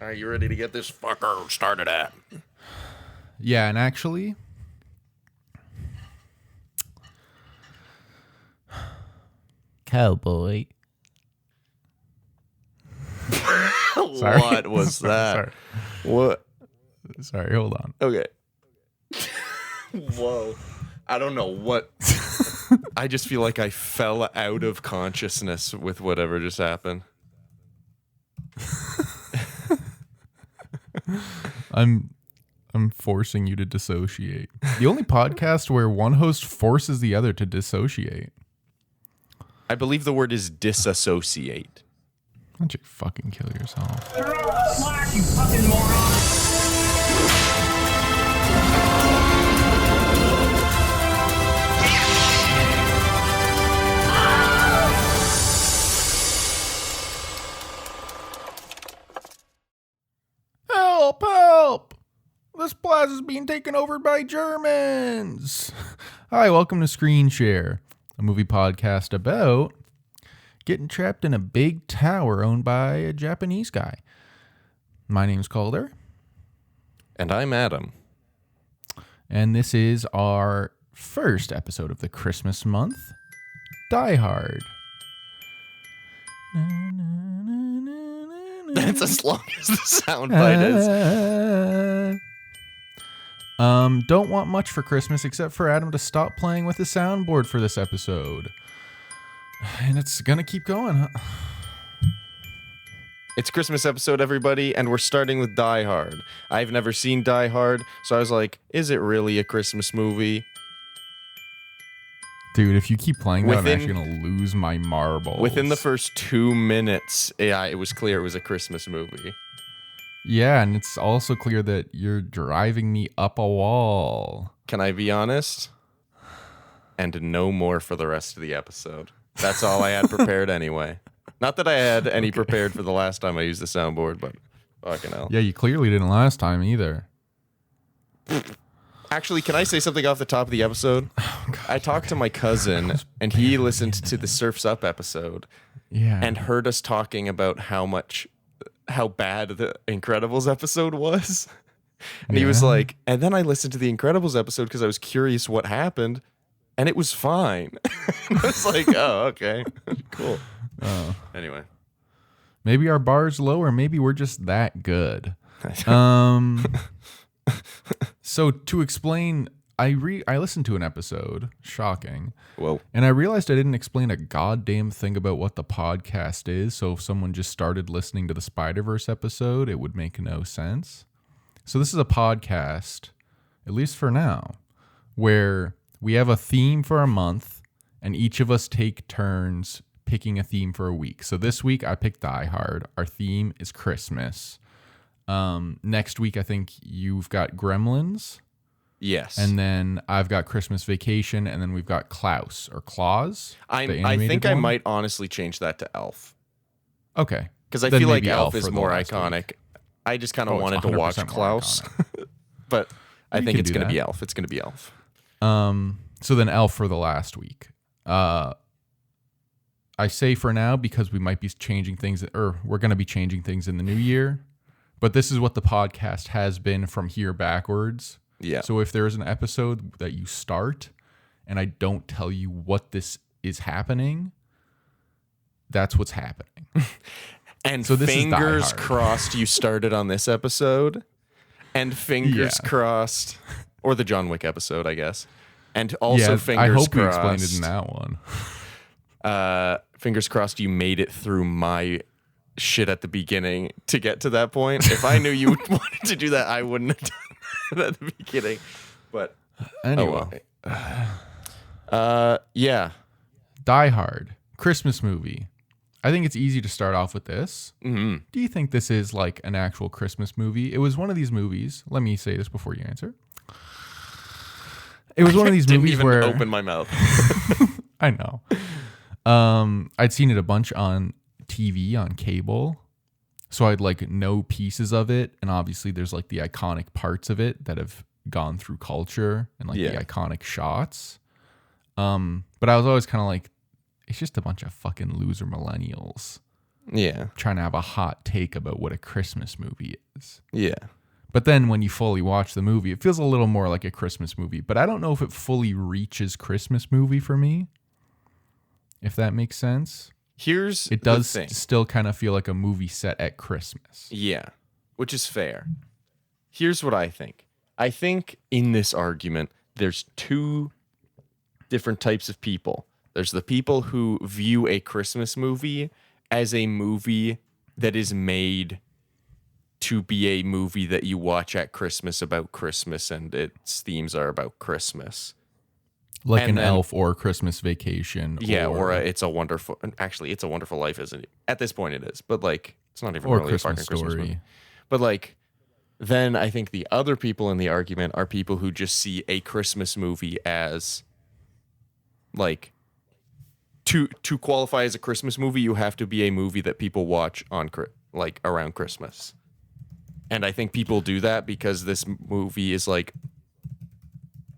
Are you ready to get this fucker started at? Yeah, and actually, cowboy. Sorry. What was that? Sorry. What? Sorry, hold on. Okay. Whoa. I don't know what. I just feel like I fell out of consciousness with whatever just happened. I'm forcing you to dissociate. The only podcast where one host forces the other to dissociate. I believe the word is disassociate. Why don't you fucking kill yourself? Throw the slack, you fucking moron! Help! Help! This plaza is being taken over by Germans. Hi, welcome to Screen Share, a movie podcast about getting trapped in a big tower owned by a Japanese guy. My name's Calder. And I'm Adam. And this is our first episode of the Christmas month, Die Hard. That's as long as the soundbite is. Don't want much for Christmas except for Adam to stop playing with the soundboard for this episode. And it's gonna keep going, huh? It's Christmas episode, everybody, and we're starting with Die Hard. I've never seen Die Hard, so I was like, is it really a Christmas movie? Dude, if you keep playing that, I'm actually gonna lose my marbles. Within the first 2 minutes, yeah, it was clear it was a Christmas movie. Yeah, and it's also clear that you're driving me up a wall. Can I be honest? And no more for the rest of the episode. That's all I had prepared anyway. Not that I had any prepared for the last time I used the soundboard, but fucking hell. Yeah, you clearly didn't last time either. Actually, can I say something off the top of the episode? Oh, God, I talked to my cousin, and he listened to the Surf's Up episode, and heard us talking about how bad the Incredibles episode was. And he was like, and then I listened to the Incredibles episode because I was curious what happened, and it was fine. And I was like, oh, okay, cool. Oh. Anyway. Maybe our bar's lower. Maybe we're just that good. So to explain, I listened to an episode, shocking. Whoa. And I realized I didn't explain a goddamn thing about what the podcast is. So if someone just started listening to the Spider-Verse episode, it would make no sense. So this is a podcast, at least for now, where we have a theme for a month and each of us take turns picking a theme for a week. So this week I picked Die Hard. Our theme is Christmas. Next week I think you've got Gremlins. Yes. And then I've got Christmas Vacation, and then we've got Klaus or Claus. I think I might honestly change that to Elf. Okay. Because I feel like Elf is more iconic. I just kind of wanted to watch Klaus. But I think it's going to be Elf. It's going to be Elf. So then Elf for the last week. I say for now because we might be changing things, or we're going to be changing things in the new year. But this is what the podcast has been from here backwards. Yeah. So if there is an episode that you start and I don't tell you what this is happening, that's what's happening. And so fingers crossed you started on this episode, and fingers crossed, or the John Wick episode, I guess. And also fingers crossed. I hope you explained it in that one. Fingers crossed you made it through my shit at the beginning to get to that point. If I knew you wanted to do that, I wouldn't have done that at the beginning. But anyway. Yeah. Die Hard, Christmas movie. I think it's easy to start off with this. Mm-hmm. Do you think this is like an actual Christmas movie? It was one of these movies. Let me say this before you answer. It was one of these movies where I open my mouth. I know. I'd seen it a bunch on TV, on cable. So I'd like know pieces of it. And obviously there's like the iconic parts of it that have gone through culture and like the iconic shots. But I was always kind of like, it's just a bunch of fucking loser millennials Yeah. trying to have a hot take about what a Christmas movie is. Yeah. But then when you fully watch the movie, it feels a little more like a Christmas movie. But I don't know if it fully reaches Christmas movie for me, if that makes sense. It does still kind of feel like a movie set at Christmas. Yeah, which is fair. Here's what I think. I think in this argument, there's two different types of people. There's the people who view a Christmas movie as a movie that is made to be a movie that you watch at Christmas about Christmas and its themes are about Christmas. Like an Elf or Christmas Vacation. Yeah, or It's a Wonderful... Actually, It's a Wonderful Life isn't it? At this point it is. But, like, it's not even really a fucking Christmas movie. But, like, then I think the other people in the argument are people who just see a Christmas movie as, like... To qualify as a Christmas movie, you have to be a movie that people watch on, like, around Christmas. And I think people do that because this movie is, like...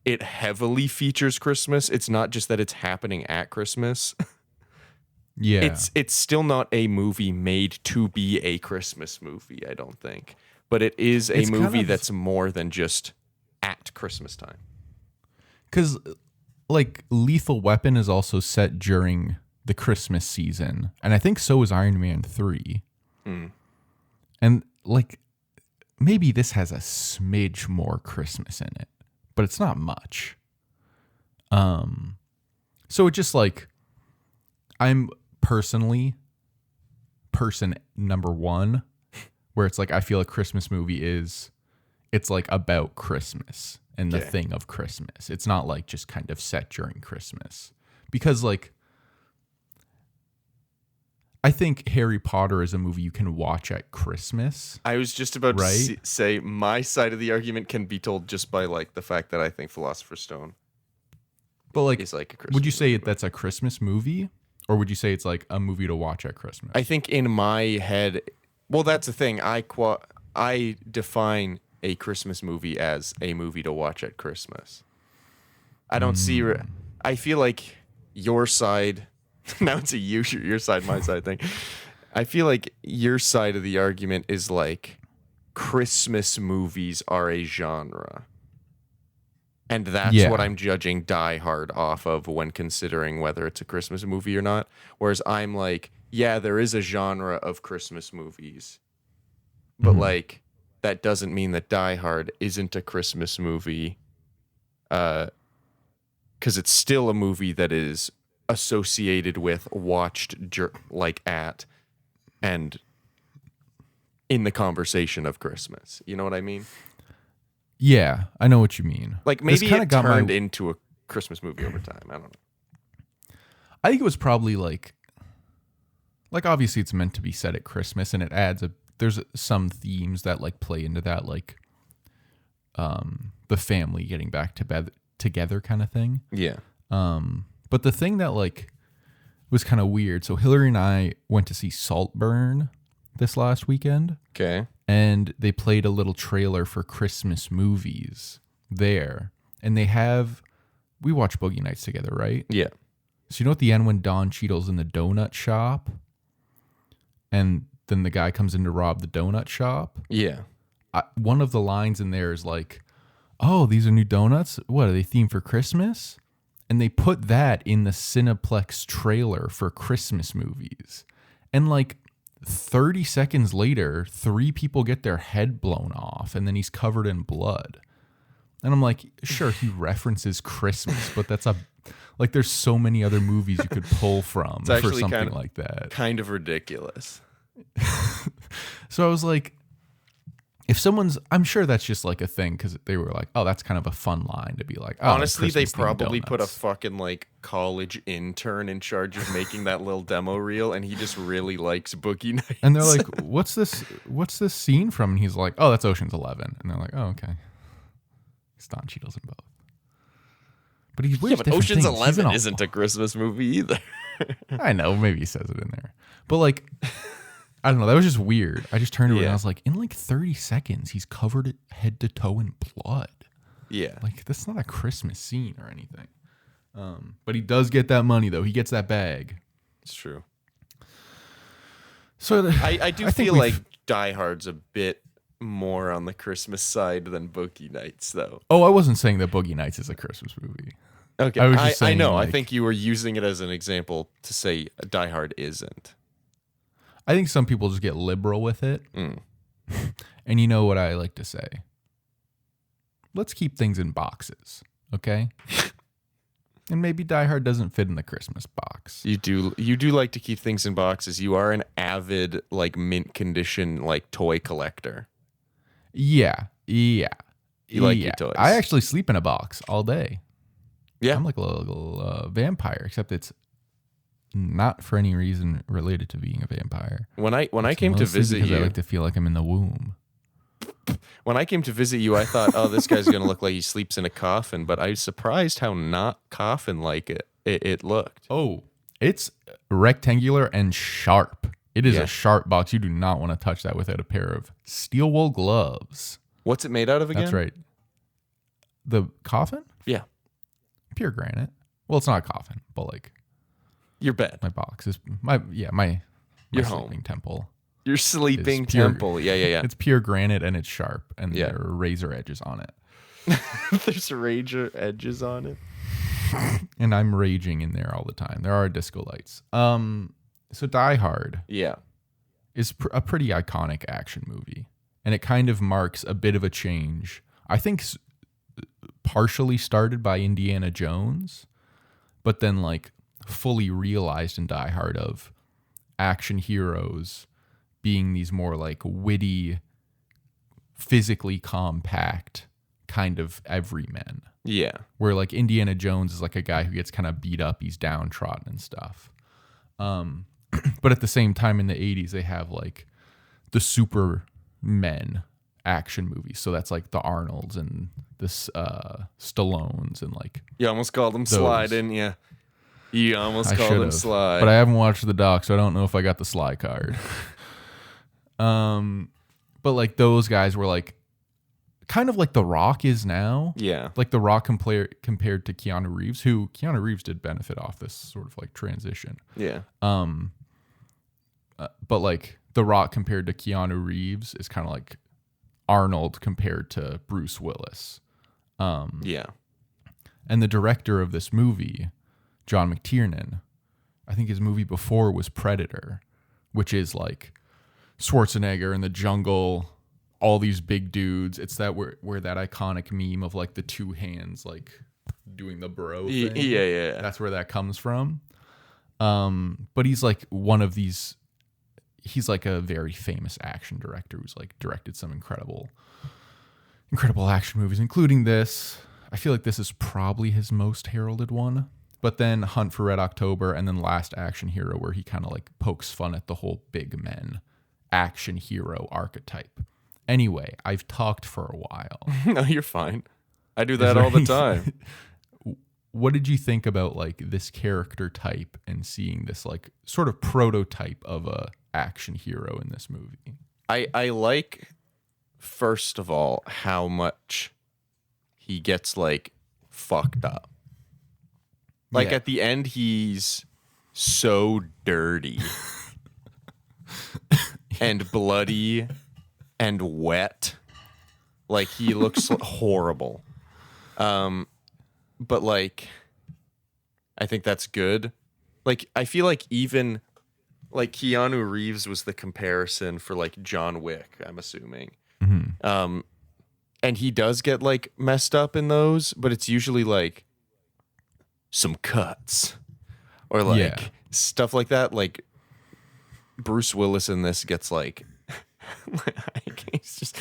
It heavily features Christmas. It's not just that it's happening at Christmas. Yeah. It's still not a movie made to be a Christmas movie, I don't think. But it is a movie that's more than just at Christmas time. Because, like, Lethal Weapon is also set during the Christmas season. And I think so is Iron Man 3. And, like, maybe this has a smidge more Christmas in it. But it's not much. So it just like, I'm personally person number one, where it's like, I feel a Christmas movie it's like about Christmas and the thing of Christmas. It's not like just kind of set during Christmas. Because like, I think Harry Potter is a movie you can watch at Christmas. I was just about to say my side of the argument can be told just by like the fact that I think Philosopher's Stone is like a Christmas would you say movie. That's a Christmas movie? Or would you say it's like a movie to watch at Christmas? I think in my head, well, that's the thing. I define a Christmas movie as a movie to watch at Christmas. I don't see... I feel like your side... Now it's a your side, my side thing. I feel like your side of the argument is like Christmas movies are a genre. And that's what I'm judging Die Hard off of when considering whether it's a Christmas movie or not. Whereas I'm like, yeah, there is a genre of Christmas movies. But like, that doesn't mean that Die Hard isn't a Christmas movie. Because it's still a movie that is associated with, watched like at, and in the conversation of Christmas. You know what I mean? Yeah, I know what you mean. Like maybe it turned into a Christmas movie over time. I don't know. I think it was probably like obviously it's meant to be set at Christmas, and it adds there's some themes that like play into that, like the family getting back to bed together kind of thing. Yeah. But the thing that like was kind of weird. So Hillary and I went to see Saltburn this last weekend. Okay. And they played a little trailer for Christmas movies there. And we watch Boogie Nights together, right? Yeah. So you know at the end when Don Cheadle's in the donut shop and then the guy comes in to rob the donut shop? Yeah. One of the lines in there is like, oh, these are new donuts? What, are they themed for Christmas? And they put that in the Cineplex trailer for Christmas movies. And like 30 seconds later, 3 people get their head blown off and then he's covered in blood. And I'm like, sure, he references Christmas, but that's there's so many other movies you could pull from for something like that. Kind of ridiculous. So I was like, I'm sure that's just like a thing because they were like, oh, that's kind of a fun line to be like. Oh, honestly, they probably put a fucking like college intern in charge of making that little demo reel, and he just really likes Boogie Nights. And they're like, what's this scene from? And he's like, oh, that's Ocean's 11. And they're like, oh, okay. It's Don Cheadle's in both. But he's weird. But Ocean's 11 isn't a Christmas movie either. I know, maybe he says it in there. But like, I don't know. That was just weird. I just turned to it and I was like, in like 30 seconds, he's covered head to toe in blood. Yeah. Like, that's not a Christmas scene or anything. But he does get that money, though. He gets that bag. It's true. So I do think feel we've- like Die Hard's a bit more on the Christmas side than Boogie Nights, though. Oh, I wasn't saying that Boogie Nights is a Christmas movie. Okay, I was just I saying, know. like- I think you were using it as an example to say Die Hard isn't. I think some people just get liberal with it. Mm. And you know what I like to say? Let's keep things in boxes, okay? And maybe Die Hard doesn't fit in the Christmas box. You do like to keep things in boxes. You are an avid like mint condition like toy collector. Yeah. You like your toys. I actually sleep in a box all day. Yeah. I'm like a little vampire, except it's not for any reason related to being a vampire. When I It's came to mostly visit because you, I like to feel like I'm in the womb. when I came to visit you, I thought, oh, this guy's gonna look like he sleeps in a coffin. But I was surprised how not coffin like it looked. Oh, it's rectangular and sharp. It is Yeah. a sharp box. You do not want to touch that without a pair of steel wool gloves. What's it made out of again? That's right. The coffin? Yeah, Pure granite. Well, it's not a coffin, but like your bed, my box is my Your home. sleeping temple. your sleeping It's pure- temple. Yeah. It's pure granite and it's sharp and Yeah. there are razor edges on it. There's razor edges on it. And I'm raging in there all the time. There are disco lights. So Die Hard Yeah. is a pretty iconic action movie, and it kind of marks a bit of a change. I think partially started by Indiana Jones, but then like fully realized in Die Hard of action heroes being these more like witty, physically compact kind of everymen. Yeah. Where like Indiana Jones is like a guy who gets kind of beat up, he's downtrodden and stuff. But at the same time in the 80s they have like the Supermen action movies. So that's like the Arnolds and the Stallones and like You almost called him Sly, didn't you? You almost I called him should've, Sly. but I haven't watched the doc, so I don't know if I got the Sly card. But like those guys were like kind of like The Rock is now. Yeah. Like The Rock compared to Keanu Reeves, who Keanu Reeves did benefit off this sort of like transition. Yeah. But like The Rock compared to Keanu Reeves is kind of like Arnold compared to Bruce Willis. Yeah. And the director of this movie, John McTiernan, I think his movie before was Predator, which is like Schwarzenegger in the jungle, all these big dudes. It's that where that iconic meme of like the two hands like doing the bro thing. Yeah. That's where that comes from. But he's like one of these. He's like a very famous action director who's like directed some incredible action movies, including this. I feel like this is probably his most heralded one. But then Hunt for Red October and then Last Action Hero, where he kind of like pokes fun at the whole big men action hero archetype. Anyway, I've talked for a while. No, you're fine. I do that all the time. What did you think about like this character type and seeing this like sort of prototype of a action hero in this movie? I like, first of all, how much he gets like fucked up. Like Yeah. at the end, he's so dirty and bloody and wet. Like he looks horrible. But like, I think that's good. Like, I feel like even like Keanu Reeves was the comparison for like John Wick, I'm assuming. And he does get like messed up in those, but it's usually like some cuts or like Yeah. stuff like that. Like Bruce Willis in this gets like, he's just,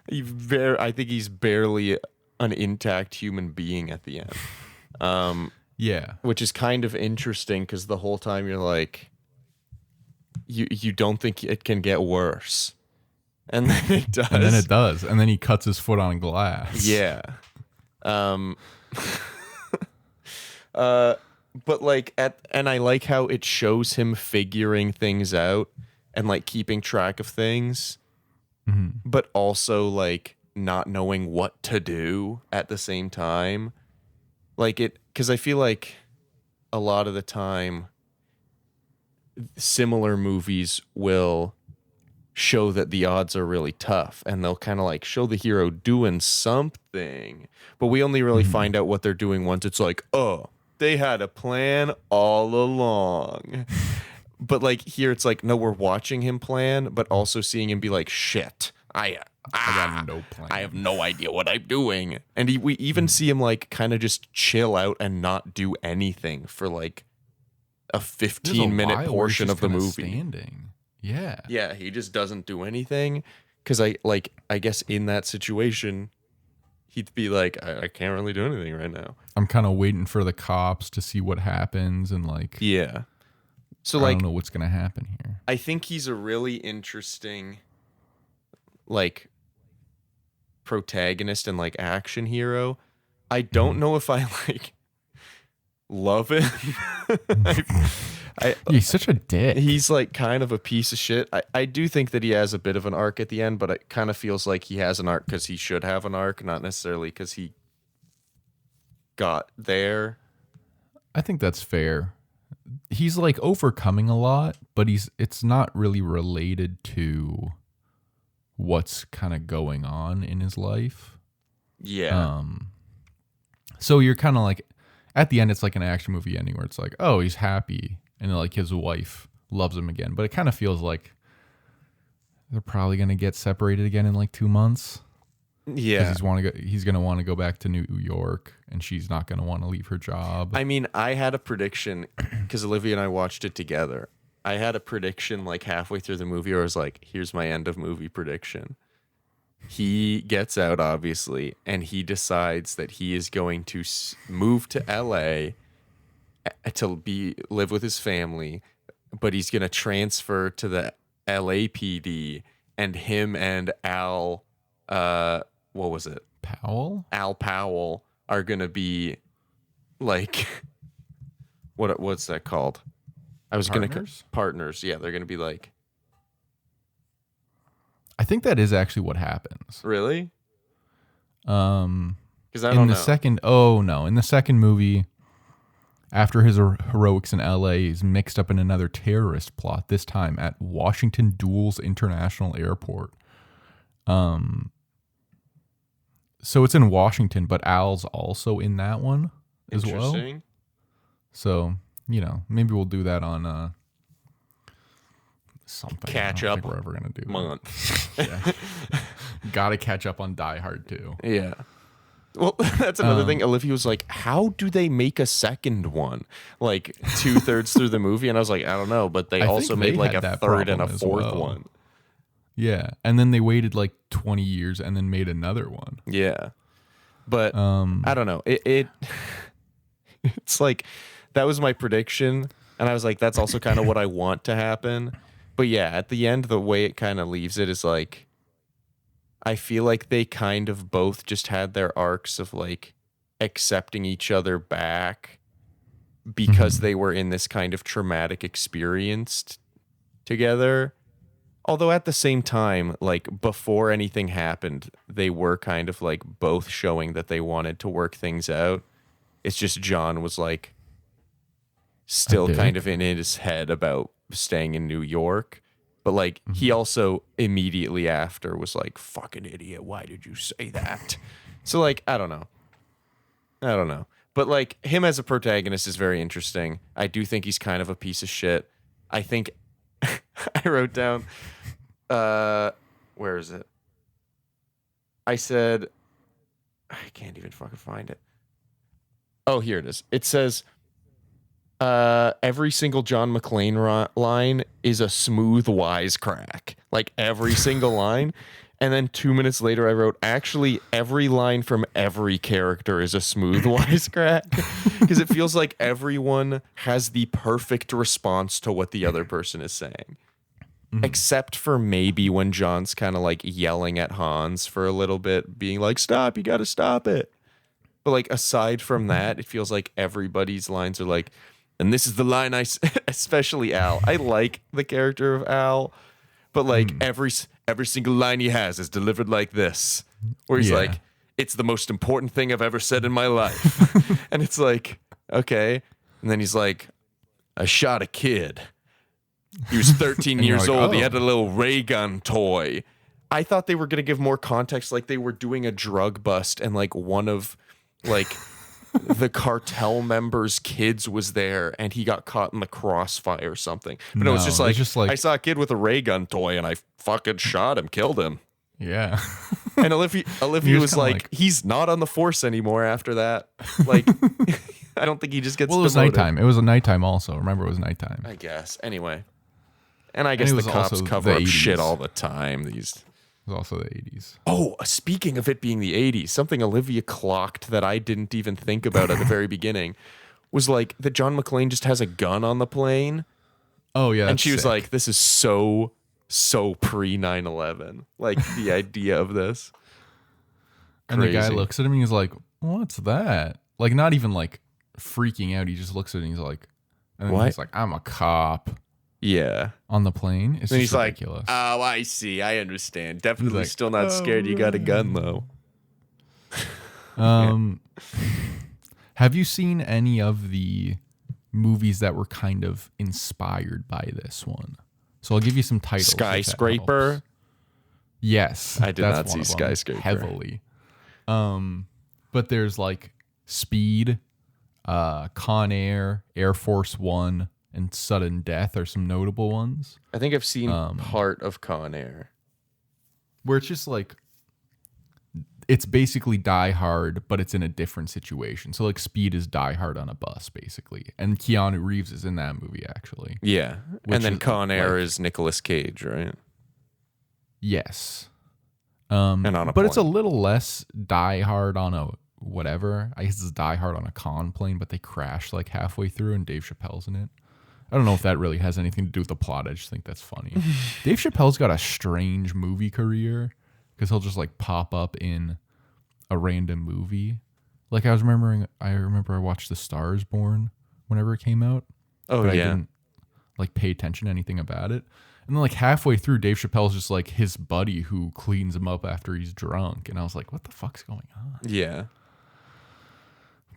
I think he's barely an intact human being at the end. Yeah. Which is kind of interesting because the whole time you're like, you don't think it can get worse. And then it does. And then it does. And then he cuts his foot on glass. Yeah. But like and I like how it shows him figuring things out and like keeping track of things, but also like not knowing what to do at the same time. Like it, because I feel like a lot of the time similar movies will show that the odds are really tough, and they'll kind of like show the hero doing something, but we only really find out what they're doing once it's like, oh, they had a plan all along. But like here it's like, no, we're watching him plan, but also seeing him be like, shit, I got no plan. I have no idea what I'm doing. And we even see him like kind of just chill out and not do anything for like a 15-minute portion of the movie. Standing. Yeah. Yeah, he just doesn't do anything. Because I guess in that situation, he'd be like, I can't really do anything right now. I'm kind of waiting for the cops to see what happens and like. Yeah. So I like, don't know what's gonna happen here. I think he's a really interesting, like, protagonist and like action hero. I don't know if I like love him. He's such a dick. He's like kind of a piece of shit. I do think that he has a bit of an arc at the end, but it kind of feels like he has an arc because he should have an arc, not necessarily because he got there. I think that's fair. He's like overcoming a lot, but it's not really related to what's kind of going on in his life. Yeah. So you're kind of like, at the end, it's like an action movie ending where it's like, oh, he's happy, and like his wife loves him again. But it kind of feels like they're probably gonna get separated again in like 2 months. Yeah, he's gonna want to go back to New York, and she's not gonna want to leave her job. I mean, I had a prediction because Olivia and I watched it together. I had a prediction like halfway through the movie where I was like, here's my end of movie prediction. He gets out, obviously, and he decides that he is going to move to LA to live with his family, but he's going to transfer to the LAPD, and him and Al, what was it? Powell? Al Powell are going to be like, what's that called? I was going to partners. Yeah, they're going to be like. I think that is actually what happens. Really? Because I don't know. In the second movie, after his heroics in LA, he's mixed up in another terrorist plot, this time at Washington Dulles International Airport. So it's in Washington, but Al's also in that one as well. Interesting. So, maybe we'll do that on something. Catch up. We're ever gonna do month. Yeah. Gotta catch up on Die Hard too. Yeah. Well, that's another thing. Olivia was like, how do they make a second one? Like 2/3 through the movie. And I was like, I don't know. But they also made like a third and a fourth one. Yeah. And then they waited like 20 years and then made another one. Yeah. But I don't know. It's like, that was my prediction. And I was like, that's also kind of what I want to happen. But yeah, at the end, the way it kind of leaves it is like, I feel like they kind of both just had their arcs of like accepting each other back because they were in this kind of traumatic experience together. Although at the same time, like before anything happened, they were kind of like both showing that they wanted to work things out. It's just John was like still kind of in his head about staying in New York. But like he also immediately after was like, fucking idiot, why did you say that? So like, I don't know. But like him as a protagonist is very interesting. I do think he's kind of a piece of shit. I think I wrote down where is it? I said I can't even fucking find it. Oh, here it is. It says every single John McClane line is a smooth wisecrack. Like every single line. And then 2 minutes later I wrote, actually, every line from every character is a smooth wisecrack. Because it feels like everyone has the perfect response to what the other person is saying. Except for maybe when John's kind of like yelling at Hans for a little bit, being like, stop, you gotta stop it. But like aside from that, it feels like everybody's lines are like, and this is the line especially Al. I like the character of Al, but like every single line he has is delivered like this, where he's like, it's the most important thing I've ever said in my life. And it's like, okay. And then he's like, I shot a kid. He was 13 you're years like, old. He oh. had a little ray gun toy. I thought they were going to give more context, like they were doing a drug bust and like one of like the cartel members' kids was there and he got caught in the crossfire or something. But no, it's just like I saw a kid with a ray gun toy and I fucking shot him, killed him. Yeah. And Olivia was like, he's not on the force anymore after that. Like, I don't think he just gets. Well, it was demoted. nighttime. It was a nighttime also. Remember, it was nighttime. I guess. Anyway, and I guess it the was cops also cover the up shit 80s. all the time. These. It was also the 80s. Oh, speaking of it being the 80s, something Olivia clocked that I didn't even think about at the very beginning was like that John McClane just has a gun on the plane. Oh yeah, And she was like, this is so pre 9/11. Like the idea of this. and the guy Crazy. looks at him and he's like, "What's that?" Like not even like freaking out. He just looks at it and he's like, and then What? he's like, "I'm a cop." Yeah. On the plane, it's And just he's ridiculous. like, oh, I see. I understand. Definitely like, still not scared. You got a gun, though. Have you seen any of the movies that were kind of inspired by this one? So I'll give you some titles. if that Skyscraper. helps. Yes, I did that's not one see of them, Skyscraper. heavily. But there's like Speed, Con Air, Air Force One, and Sudden Death are some notable ones. I think I've seen part of Con Air. Where it's just like, it's basically Die Hard, but it's in a different situation. So like Speed is Die Hard on a bus, basically. And Keanu Reeves is in that movie, actually. Yeah. Which And then is, Con Air like- is Nicolas Cage, right? Yes. And on a but it's a plane. little less Die Hard on a whatever. I guess it's Die Hard on a con plane, but they crash like halfway through and Dave Chappelle's in it. I don't know if that really has anything to do with the plot. I just think that's funny. Dave Chappelle's got a strange movie career because he'll just like pop up in a random movie. Like I remember I watched The Star is Born whenever it came out. Oh, but I yeah. didn't like pay attention to anything about it. And then like halfway through, Dave Chappelle's just like his buddy who cleans him up after he's drunk. And I was like, what the fuck's going on? Yeah.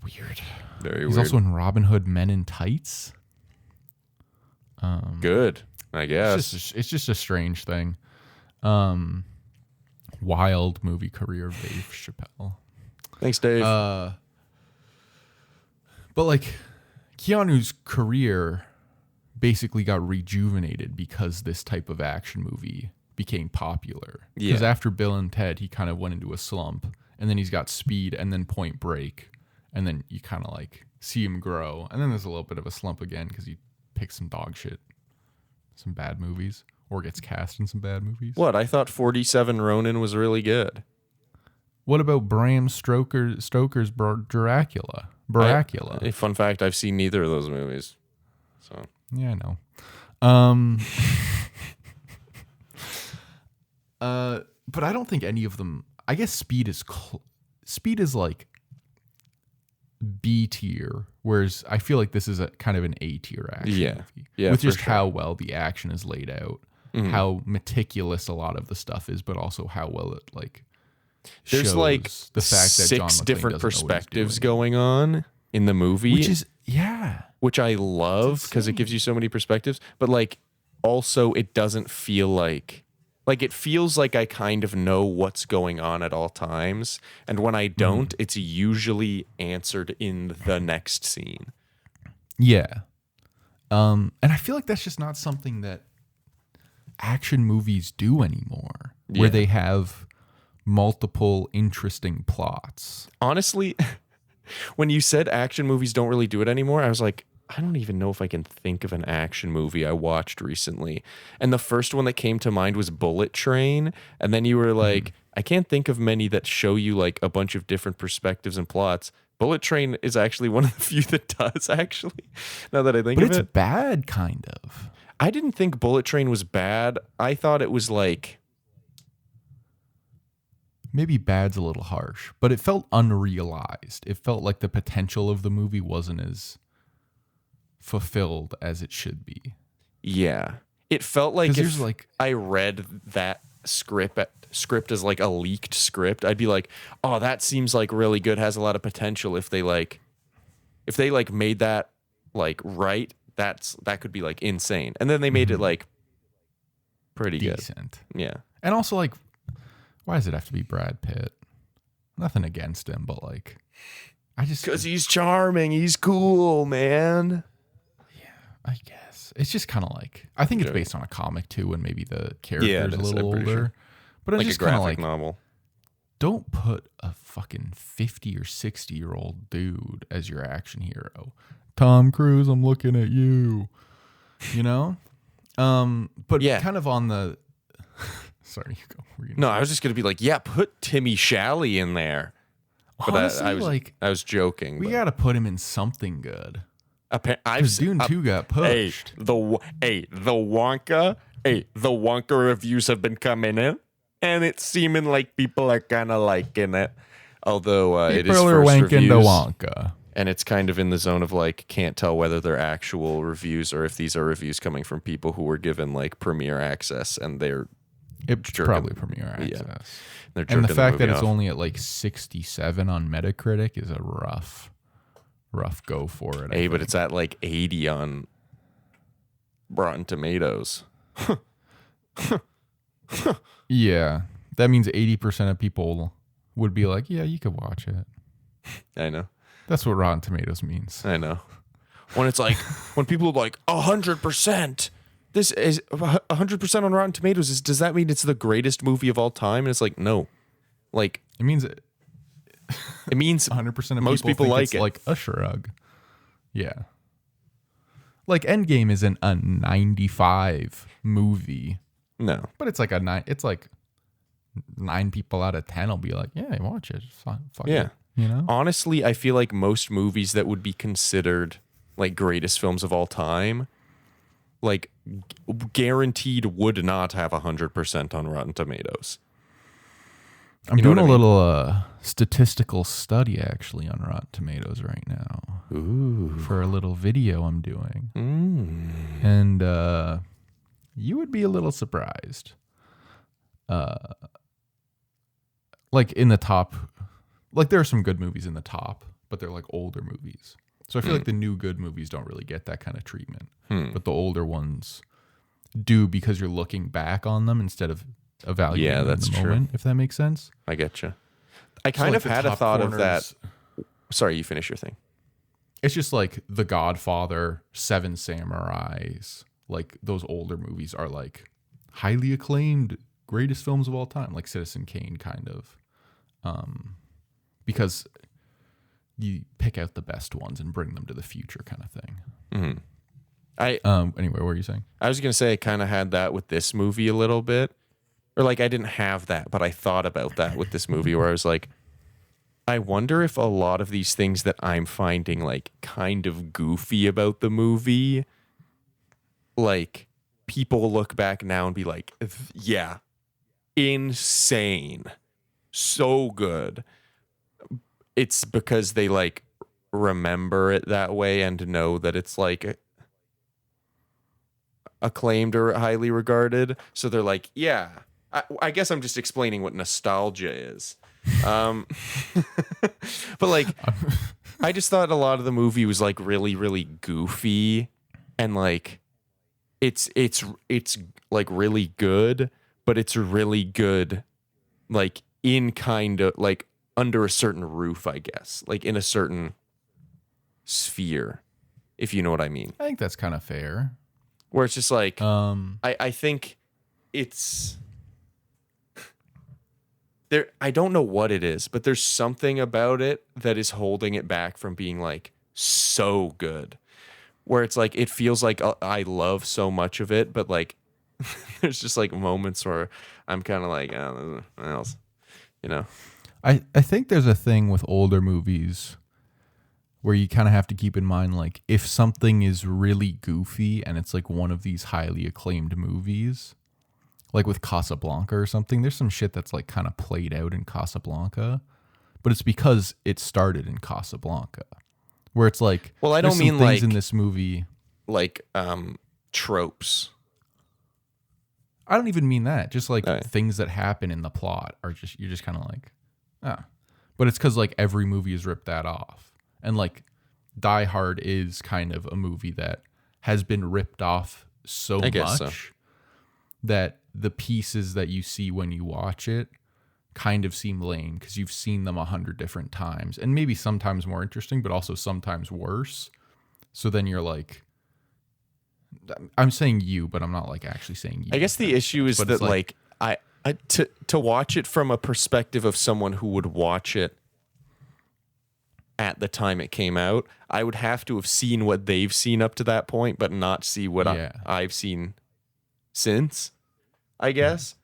Weird. Very He's weird. also in Robin Hood Men in Tights. Good, I guess. It's just a strange thing. Wild movie career of Dave Chappelle. Thanks, Dave. But like Keanu's career basically got rejuvenated because this type of action movie became popular. Because Yeah. after Bill and Ted, he kind of went into a slump, and then he's got Speed, and then Point Break, and then you kind of like see him grow, and then there's a little bit of a slump again because he picks some dog shit, some bad movies, or gets cast in some bad movies. What? I thought 47 Ronin was really good. What about Bram Stoker's Dracula? Baracula. Fun fact, I've seen neither of those movies. So Yeah, I know. But I don't think any of them. I guess Speed is like B tier, whereas I feel like this is a kind of an A tier action movie. Yeah, with for just sure. how well the action is laid out, how meticulous a lot of the stuff is, but also how well it like. there's shows like the fact that John 6 McClane different doesn't know what he's perspectives doing. going on in the movie, which is which I love because it gives you so many perspectives. But like, also it doesn't feel like it feels like I kind of know what's going on at all times, and when I don't, it's usually answered in the next scene. Yeah. And I feel like that's just not something that action movies do anymore, where Yeah. they have multiple interesting plots. Honestly, when you said action movies don't really do it anymore, I was like, I don't even know if I can think of an action movie I watched recently. And the first one that came to mind was Bullet Train. And then you were like, I can't think of many that show you like a bunch of different perspectives and plots. Bullet Train is actually one of the few that does, actually, now that I think But of it's it. bad, kind of. I didn't think Bullet Train was bad. I thought it was like, Maybe bad's a little harsh, but it felt unrealized. It felt like the potential of the movie wasn't as fulfilled as it should be. yeah. It felt like 'Cause if there's, like- I read that script as like a leaked script, I'd be like, oh, that seems like really good, has a lot of potential. If they made that like right, that could be like insane. And then they made it like pretty decent. Good. Yeah. And also, like, why does it have to be Brad Pitt? Nothing against him, but like, because he's charming, he's cool, man. Yeah, I guess it's just kind of like, I think it's based on a comic too, and maybe the character's a little older. Sure. But it's like just a graphic novel. Don't put a fucking 50 or 60-year-old dude as your action hero. Tom Cruise, I'm looking at you. You know? But kind of on the sorry, you go. No, I was just gonna be like, yeah, put Timmy Shalley in there. But honestly, I was joking. We gotta put him in something good. Because Dune 2 got pushed. The Wonka reviews have been coming in, and it's seeming like people are kind of liking it. Although it is first reviews, the Wonka, and it's kind of in the zone of like can't tell whether they're actual reviews or if these are reviews coming from people who were given like premiere access and they're probably premiere access. Yeah. And the fact that it's only at like 67 on Metacritic is a rough go for it. Hey, but it's at like 80 on Rotten Tomatoes. Yeah, that means 80% of people would be like, yeah, you could watch it. I know. That's what Rotten Tomatoes means. I know. When it's like, when people are like, 100%, this is 100% on Rotten Tomatoes, does that mean it's the greatest movie of all time? And it's like, no. Like, it means 100% of most people like it. Like a shrug. Yeah. Like Endgame isn't a 95 movie. No. But it's like it's like 9 people out of 10 will be like, yeah, watch it. Fuck it. You know? Honestly, I feel like most movies that would be considered like greatest films of all time, like guaranteed would not have 100% on Rotten Tomatoes. I'm doing a little statistical study actually on Rotten Tomatoes right now. Ooh. For a little video I'm doing. And you would be a little surprised. Like in the top, like there are some good movies in the top, but they're like older movies. So I feel like the new good movies don't really get that kind of treatment. But the older ones do because you're looking back on them instead of evaluating them in the moment, if that makes sense. I get you. I kind of had a thought of that. Sorry, you finish your thing. It's just like The Godfather, Seven Samurais, like those older movies are like highly acclaimed, greatest films of all time, like Citizen Kane kind of. Because you pick out the best ones and bring them to the future kind of thing. Anyway, what were you saying? I was going to say I kind of had that with this movie a little bit. Or like I didn't have that, but I thought about that with this movie where I was like, I wonder if a lot of these things that I'm finding like kind of goofy about the movie, like people look back now and be like, yeah, insane. So good. It's because they like remember it that way and know that it's like acclaimed or highly regarded. So they're like, yeah. I guess I'm just explaining what nostalgia is. But like, I just thought a lot of the movie was like really, really goofy and like it's like really good, but it's really good like in kind of like under a certain roof, I guess, like in a certain sphere, if you know what I mean. I think that's kind of fair. Where it's just like, I think it's there. I don't know what it is, but there's something about it that is holding it back from being like so good. Where it's like, it feels like I love so much of it, but like, there's just like moments where I'm kind of like, oh, what else, you know? I think there's a thing with older movies where you kind of have to keep in mind, like, if something is really goofy and it's like one of these highly acclaimed movies, like with Casablanca or something, there's some shit that's like kind of played out in Casablanca, but it's because it started in Casablanca, where it's like, well, I don't mean things like in this movie, like tropes. I don't even mean that. Just like things that happen in the plot are just, you're just kind of like, but it's because like every movie has ripped that off. And like Die Hard is kind of a movie that has been ripped off so I guess much so. that the pieces that you see when you watch it kind of seem lame because you've seen them 100 different times, and maybe sometimes more interesting, but also sometimes worse. So then you're like, I'm saying you, but I'm not like actually saying you. I guess the issue is But that it's like- I to watch it from a perspective of someone who would watch it at the time it came out, I would have to have seen what they've seen up to that point, but not see what Yeah. I've seen since, I guess.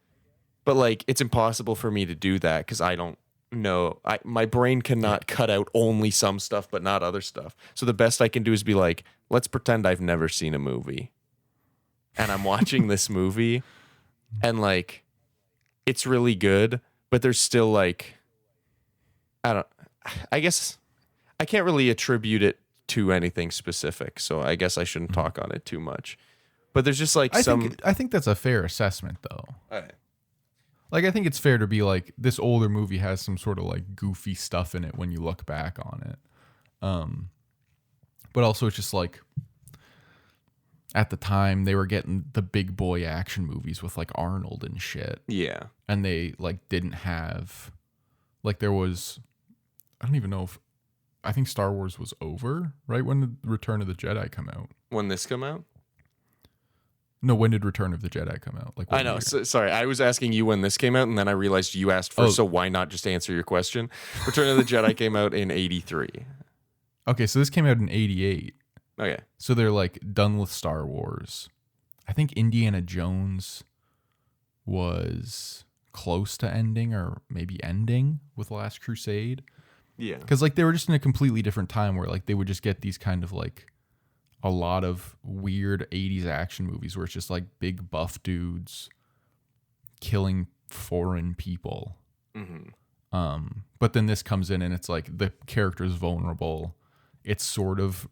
But like, it's impossible for me to do that because I don't know. My brain cannot cut out only some stuff, but not other stuff. So the best I can do is be like, let's pretend I've never seen a movie, and I'm watching this movie, and like, it's really good, but there's still like, I guess I can't really attribute it to anything specific. So I guess I shouldn't talk on it too much. But there's just like I think that's a fair assessment though. Like, I think it's fair to be like, this older movie has some sort of like goofy stuff in it when you look back on it. But also it's just like, at the time they were getting the big boy action movies with like Arnold and shit. Yeah. And they like didn't have, like, there was, I don't even know if, I think Star Wars was over, right? When did Return of the Jedi come out? When this come out? No, when did Return of the Jedi come out? Like, what I know. year? Sorry, I was asking you when this came out, and then I realized you asked first, so why not just answer your question? Return of the Jedi came out in 83. Okay, so this came out in 88. Okay. So they're like done with Star Wars. I think Indiana Jones was close to ending, or maybe ending with Last Crusade. Yeah. Because like they were just in a completely different time where like they would just get these kind of like a lot of weird 80s action movies where it's just like big buff dudes killing foreign people. But then this comes in and it's like the character is vulnerable. It's sort of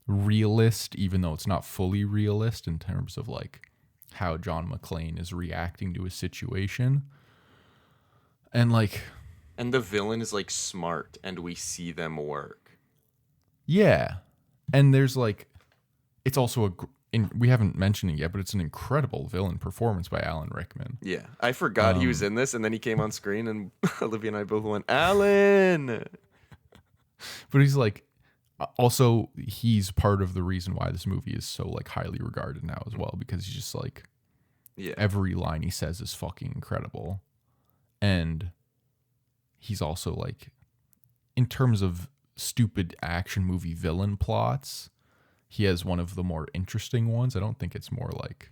realist, even though it's not fully realist in terms of like how John McClane is reacting to a situation. And like, and the villain is like smart, and we see them work. yeah. And there's like, it's also we haven't mentioned it yet, but it's an incredible villain performance by Alan Rickman. Yeah. I forgot he was in this, and then he came on screen, and Olivia and I both went, Alan! But he's like, also, he's part of the reason why this movie is so like highly regarded now as well, because he's just like, Yeah. every line he says is fucking incredible. And he's also like, in terms of stupid action movie villain plots, he has one of the more interesting ones. I don't think it's more like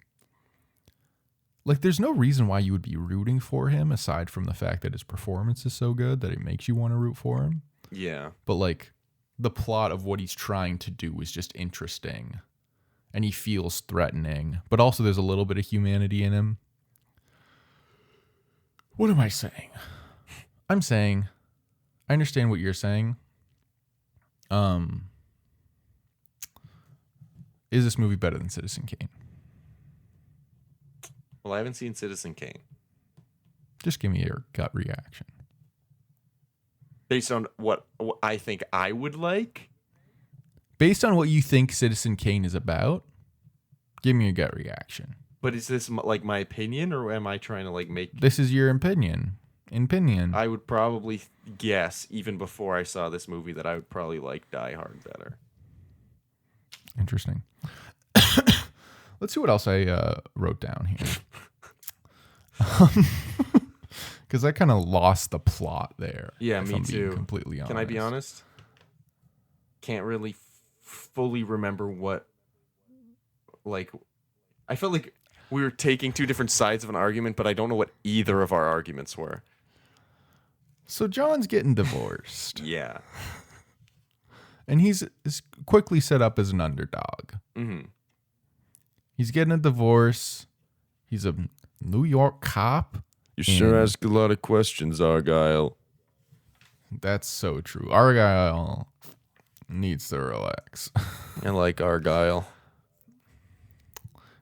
there's no reason why you would be rooting for him aside from the fact that his performance is so good that it makes you want to root for him. Yeah. But like, the plot of what he's trying to do is just interesting, and he feels threatening, but also there's a little bit of humanity in him. What am I saying? I'm saying, I understand what you're saying. Is this movie better than Citizen Kane? Well, I haven't seen Citizen Kane. Just give me your gut reaction. Based on what I think I would like? Based on what you think Citizen Kane is about, give me your gut reaction. But is this like my opinion, or am I trying to like make... This is your opinion. I would probably guess, even before I saw this movie, that I would probably like Die Hard better. Interesting. Let's see what else I wrote down here. Because I kind of lost the plot there. Yeah, if me I'm being too. completely honest. Can I be honest? Can't really fully remember what... Like, I felt like we were taking two different sides of an argument, but I don't know what either of our arguments were. So John's getting divorced. Yeah. And he's quickly set up as an underdog. Mm-hmm. He's getting a divorce. He's a New York cop. You sure ask a lot of questions, Argyle. That's so true. Argyle needs to relax. I like Argyle.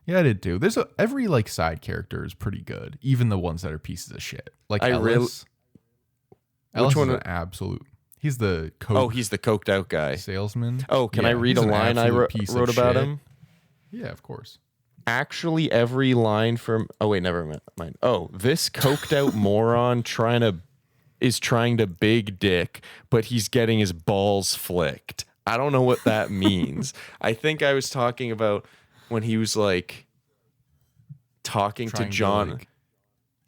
Yeah, I did too. There's every like side character is pretty good, even the ones that are pieces of shit. Like Ellis. Ellis is an absolute. He's the he's the coked out guy. Salesman. Oh, can I read a line I wrote about him? Yeah, of course. Actually, every line from... Oh, wait, never mind. Oh, this coked out moron is trying to big dick, but he's getting his balls flicked. I don't know what that means. I think I was talking about when he was like talking to John.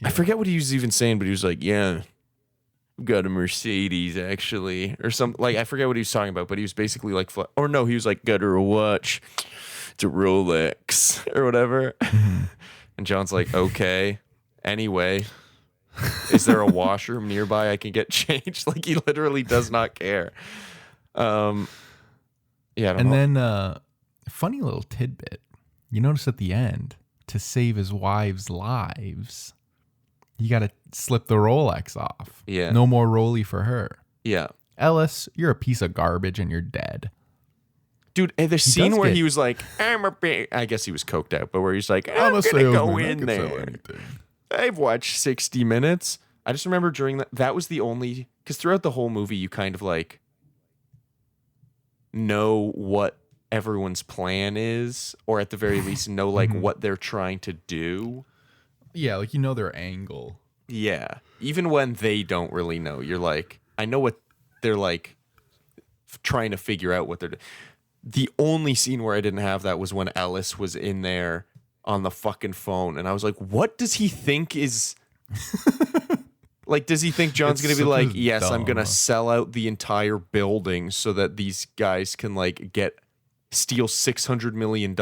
I forget what he was even saying, but he was like, yeah, I've got a Mercedes actually, or something. Like, I forget what he was talking about, but he was basically like, or no, he was like, got her a watch. It's a Rolex or whatever. And John's like, okay. Anyway, is there a washroom nearby I can get changed? Like, he literally does not care. Yeah. And then, funny little tidbit. You notice at the end, to save his wives' lives, you got to slip the Rolex off. Yeah. No more Rolly for her. Yeah. Ellis, you're a piece of garbage and you're dead. Dude, the scene where he was like, I guess he was coked out, but where he's like, I'm going to go in there. I've watched 60 Minutes. I just remember during that was the only, because throughout the whole movie, you kind of like know what everyone's plan is, or at the very least know like what they're trying to do. Yeah, like you know their angle. Yeah. Even when they don't really know, you're like, I know what they're like trying to figure out what they're doing. The only scene where I didn't have that was when Ellis was in there on the fucking phone. And I was like, what does he think is... Like, does he think John's going to be like, yes, I'm going to sell out the entire building so that these guys can like steal $600 million?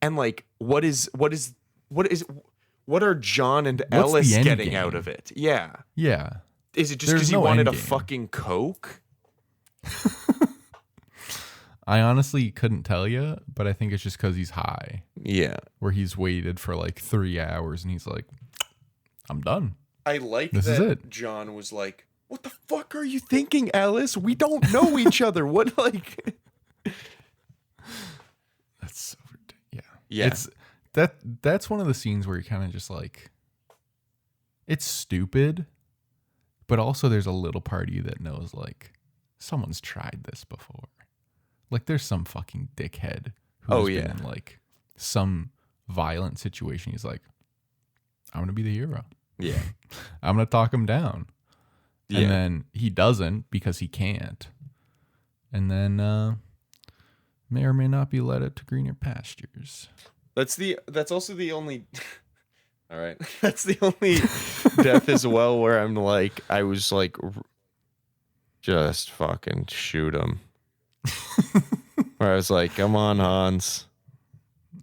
And like, what are John and Ellis getting out of it? Yeah. Yeah. Is it just because he wanted a fucking Coke? I honestly couldn't tell you, but I think it's just because he's high. Yeah. Where he's waited for like 3 hours and he's like, I'm done. I like that John was like, what the fuck are you thinking, Ellis? We don't know each other. What, like... That's so ridiculous. Yeah. That's one of the scenes where you're kind of just like, it's stupid, but also there's a little part of you that knows like, someone's tried this before. Like, there's some fucking dickhead who's been in, like, some violent situation. He's like, I'm going to be the hero. Yeah. I'm going to talk him down. Yeah. And then he doesn't because he can't. And then may or may not be led out to greener pastures. That's also the only... All right. That's the only death as well where I'm like, I was like, just fucking shoot him. Where I was like, come on, Hans.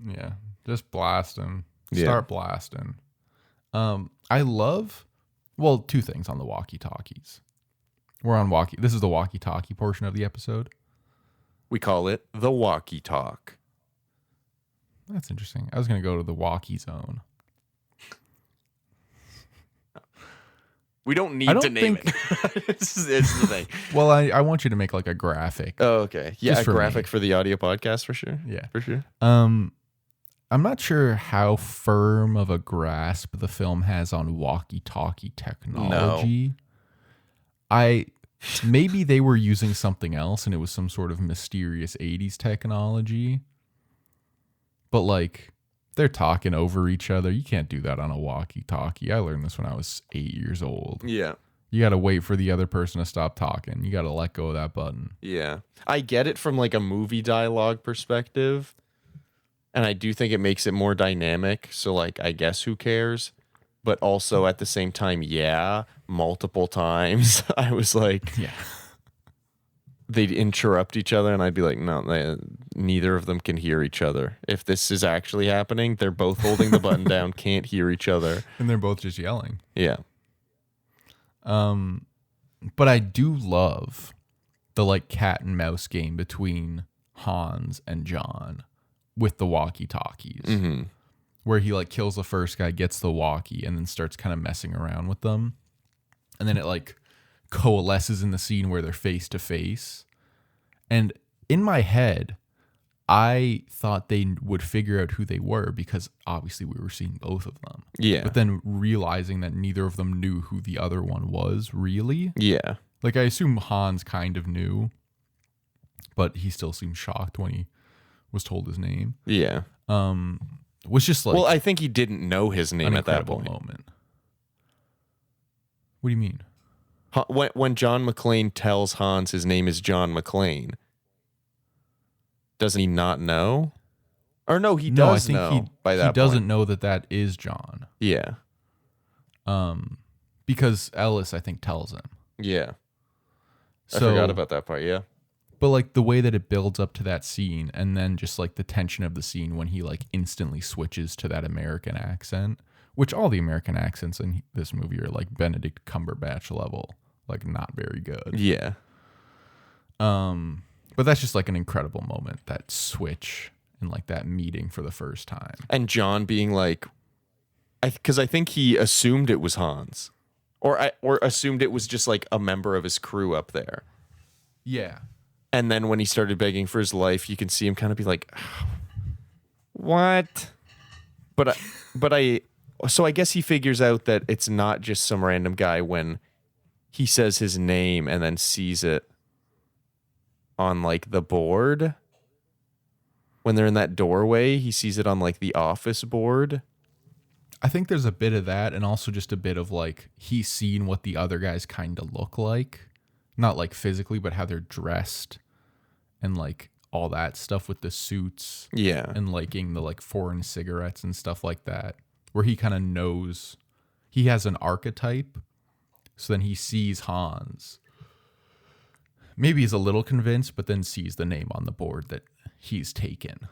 Yeah, just blast him. Yeah. Start blasting. I love, well, two things on the walkie-talkies. We're on this is the walkie-talkie portion of the episode. We call it the walkie talk. That's interesting. I was going to go to the walkie zone. We don't need to name it. it's the thing. Well, I want you to make like a graphic. Oh, okay. Yeah, a graphic for the audio podcast for sure. Yeah. For sure. I'm not sure how firm of a grasp the film has on walkie-talkie technology. No. Maybe they were using something else and it was some sort of mysterious 80s technology. But like, they're talking over each other. You can't do that on a walkie-talkie. I learned this when I was 8 years old. Yeah. You got to wait for the other person to stop talking. You got to let go of that button. Yeah. I get it from like a movie dialogue perspective. And I do think it makes it more dynamic. So like, I guess who cares? But also at the same time, yeah, multiple times I was like, yeah. They'd interrupt each other and I'd be like, no, neither of them can hear each other. If this is actually happening, they're both holding the button down, can't hear each other. And they're both just yelling. Yeah. But I do love the like cat and mouse game between Hans and John with the walkie-talkies. Mm-hmm. Where he like kills the first guy, gets the walkie, and then starts kind of messing around with them. And then it like coalesces in the scene where they're face to face. And in my head, I thought they would figure out who they were because obviously we were seeing both of them. Yeah. But then realizing that neither of them knew who the other one was really. Yeah. Like I assume Hans kind of knew, but he still seemed shocked when he was told his name. Yeah. Was just like Well, I think he didn't know his name an at that incredible point. moment. What do you mean? When John McClane tells Hans his name is John McClane, doesn't he not know? Or no, he does know by that he doesn't point. know that is John. Yeah. Because Ellis, I think, tells him. Yeah. I So, forgot about that part, yeah. but like the way that it builds up to that scene, and then just like the tension of the scene when he like instantly switches to that American accent, which all the American accents in this movie are like Benedict Cumberbatch level, like not very good. Yeah. But that's just like an incredible moment, that switch and like that meeting for the first time. And John being like, because I think he assumed it was Hans, or assumed it was just like a member of his crew up there. Yeah. And then when he started begging for his life, you can see him kind of be like, "What?" So I guess he figures out that it's not just some random guy when he says his name and then sees it on like the board. When they're in that doorway, he sees it on like the office board. I think there's a bit of that, and also just a bit of like he's seen what the other guys kind of look like, not like physically, but how they're dressed and like all that stuff with the suits, Yeah. and liking the like foreign cigarettes and stuff like that, where he kind of knows he has an archetype. So then he sees Hans. Maybe he's a little convinced, but then sees the name on the board that he's taken.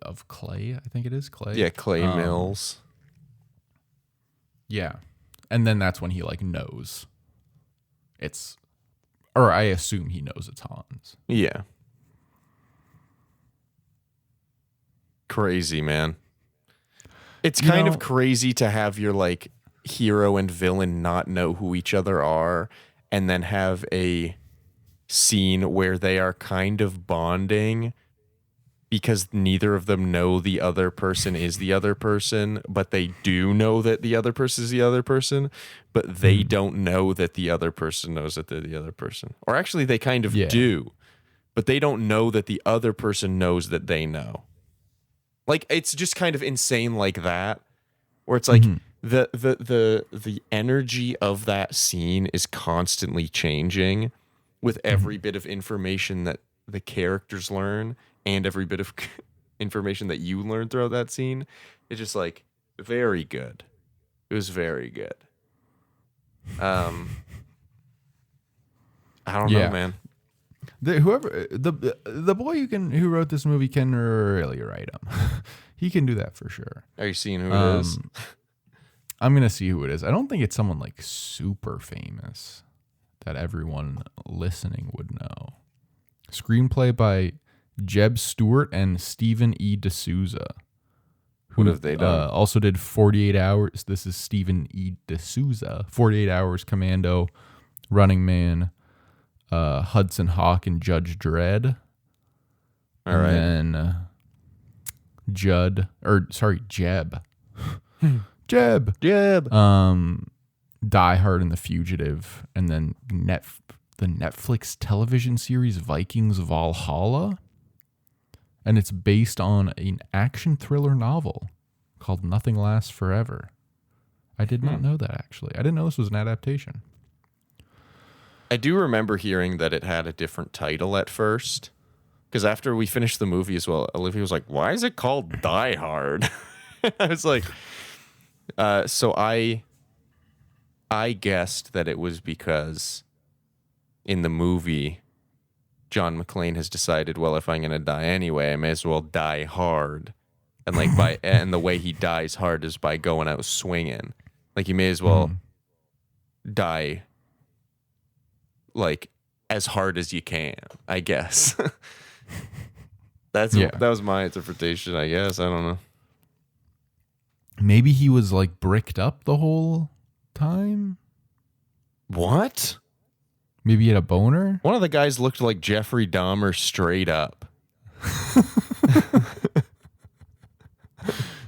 Of Clay, I think it is Clay. Yeah, Clay Mills. Yeah. And then that's when he like knows it's, or I assume he knows it's Hans. Yeah. Crazy, man. It's kind of crazy to have your like hero and villain not know who each other are, and then have a scene where they are kind of bonding because neither of them know the other person is the other person, but they do know that the other person is the other person, but they don't know that the other person knows that they're the other person. Or actually they kind of do, but they don't know that the other person knows that they know. Like, it's just kind of insane like that, where it's like the energy of that scene is constantly changing with every bit of information that the characters learn and every bit of information that you learn throughout that scene. It's just like very good. It was very good. I don't know, man. The boy who wrote this movie can really write him. He can do that for sure. Are you seeing who it is? I'm gonna see who it is. I don't think it's someone like super famous that everyone listening would know. Screenplay by Jeb Stewart and Stephen E. D'Souza. What have they done? Also did 48 Hours. This is Stephen E. D'Souza. 48 Hours, Commando, Running Man, Hudson Hawk, and Judge Dredd. All right. And then Jeb. Jeb. Die Hard and The Fugitive, and then the Netflix television series Vikings Valhalla. And it's based on an action thriller novel called Nothing Lasts Forever. I did not know that, actually. I didn't know this was an adaptation. I do remember hearing that it had a different title at first. Because after we finished the movie as well, Olivia was like, "Why is it called Die Hard?" I was like, so I guessed that it was because in the movie, John McClane has decided, well, if I'm going to die anyway, I may as well die hard. And like and the way he dies hard is by going out swinging. Like, you may as well die like as hard as you can, I guess. That was my interpretation, I guess. I don't know. Maybe he was like bricked up the whole time. What? Maybe he had a boner. One of the guys looked like Jeffrey Dahmer straight up.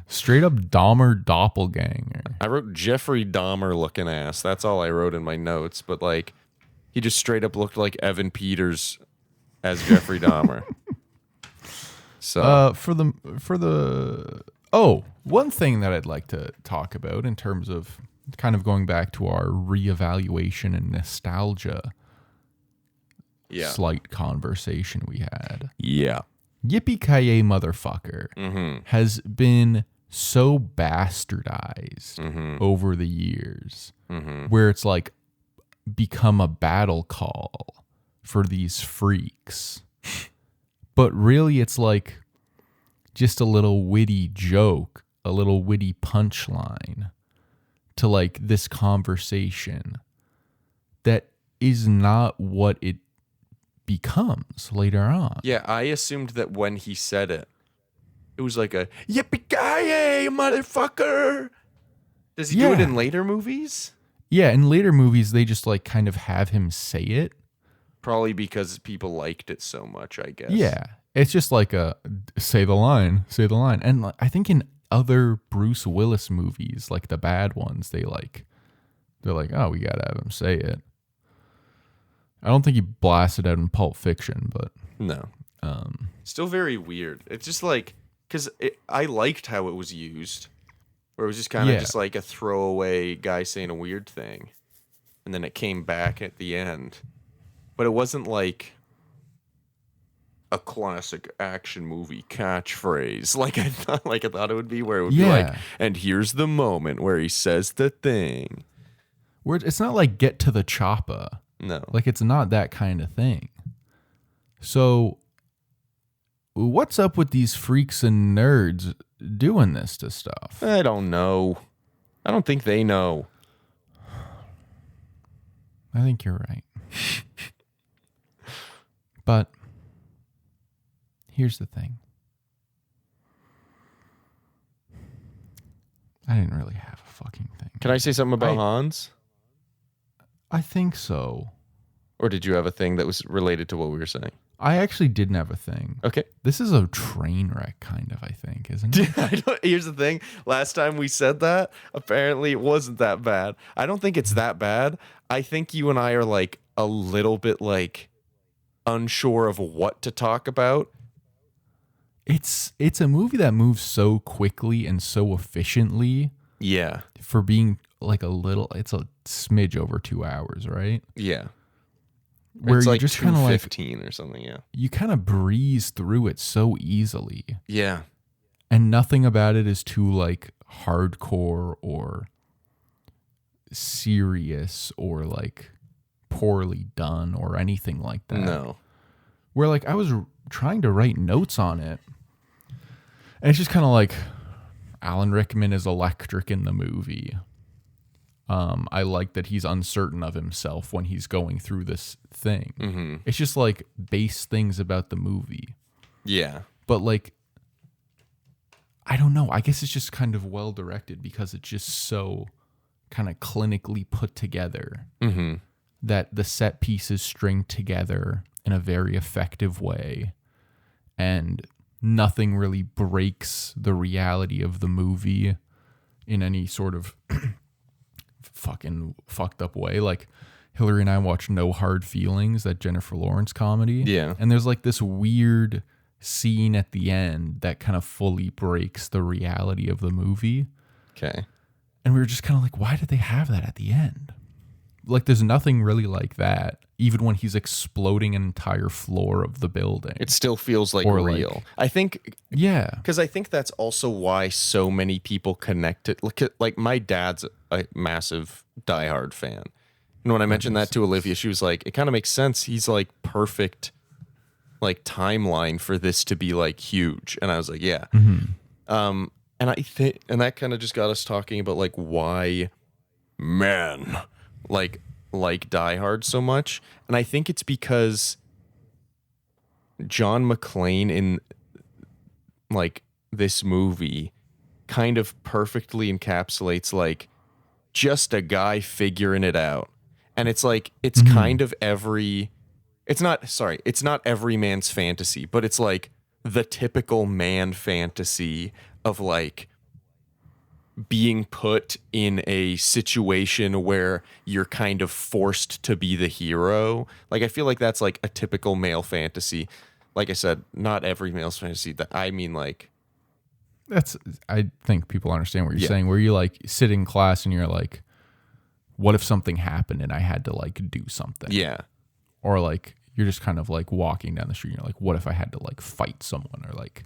Straight up Dahmer doppelganger. I wrote Jeffrey Dahmer looking ass. That's all I wrote in my notes. But like, he just straight up looked like Evan Peters as Jeffrey Dahmer. So one thing that I'd like to talk about in terms of kind of going back to our reevaluation and nostalgia slight conversation we had. Yeah. Yippee-ki-yay motherfucker has been so bastardized over the years where it's like become a battle call for these freaks. But really it's like just a little witty joke, a little witty punchline to like this conversation that is not what it becomes later on. Yeah, I assumed that when he said it, it was like a yippee-ki-yay, motherfucker. Does he do it in later movies? Yeah, in later movies, they just like kind of have him say it. Probably because people liked it so much, I guess. Yeah, it's just like a say the line. And like, I think in other Bruce Willis movies, like the bad ones, they're like, oh, we gotta have him say it. I don't think he blasted out in Pulp Fiction, but no. Still very weird. It's just like, because I liked how it was used, where it was just kind of just like a throwaway guy saying a weird thing, and then it came back at the end. But it wasn't like a classic action movie catchphrase like I thought it would be, where it would be like, and here's the moment where he says the thing. Where it's not like get to the chopper. No. Like it's not that kind of thing. So what's up with these freaks and nerds doing this to stuff? I don't know. I don't think they know. I think you're right. But here's the thing. I didn't really have a fucking thing. Can I say something about Hans? I think so. Or did you have a thing that was related to what we were saying? I actually didn't have a thing. Okay. This is a train wreck, kind of, I think, isn't it? Here's the thing. Last time we said that, apparently it wasn't that bad. I don't think it's that bad. I think you and I are like a little bit like unsure of what to talk about. It's a movie that moves so quickly and so efficiently. Yeah. For being like it's a smidge over 2 hours, right? Yeah. Where it's you like just kind of like 15 or something, yeah. You kind of breeze through it so easily. Yeah. And nothing about it is too like hardcore or serious or like poorly done or anything like that. No. Where like I was trying to write notes on it, and it's just kind of like Alan Rickman is electric in the movie. I like that he's uncertain of himself when he's going through this thing. Mm-hmm. It's just like base things about the movie. Yeah. But like, I don't know. I guess it's just kind of well directed because it's just so kind of clinically put together that the set pieces string together in a very effective way. And nothing really breaks the reality of the movie in any sort of fucking fucked up way. Like Hillary and I watched No Hard Feelings, that Jennifer Lawrence comedy. Yeah. And there's like this weird scene at the end that kind of fully breaks the reality of the movie. Okay. And we were just kind of like, why did they have that at the end? Like there's nothing really like that. Even when he's exploding an entire floor of the building. It still feels like Or, real. like- I think Yeah. because I think that's also why so many people connect it. Look at, like, my dad's a massive diehard fan. And when I mentioned that to Olivia, she was like, it kind of makes sense. He's like perfect like timeline for this to be like huge. And I was like, yeah. And I think, and that kind of just got us talking about like why men like Die Hard so much. And I think it's because John McClane in like this movie kind of perfectly encapsulates like just a guy figuring it out. And it's like it's kind of it's not every man's fantasy, but it's like the typical man fantasy of like being put in a situation where you're kind of forced to be the hero. Like I feel like that's like a typical male fantasy. like I said, not every male's fantasy. That I mean, like, I think people understand what you're saying, where you like sit in class and you're like, what if something happened and I had to like do something? Yeah. Or like, you're just kind of like walking down the street and you're like, what if I had to like fight someone or like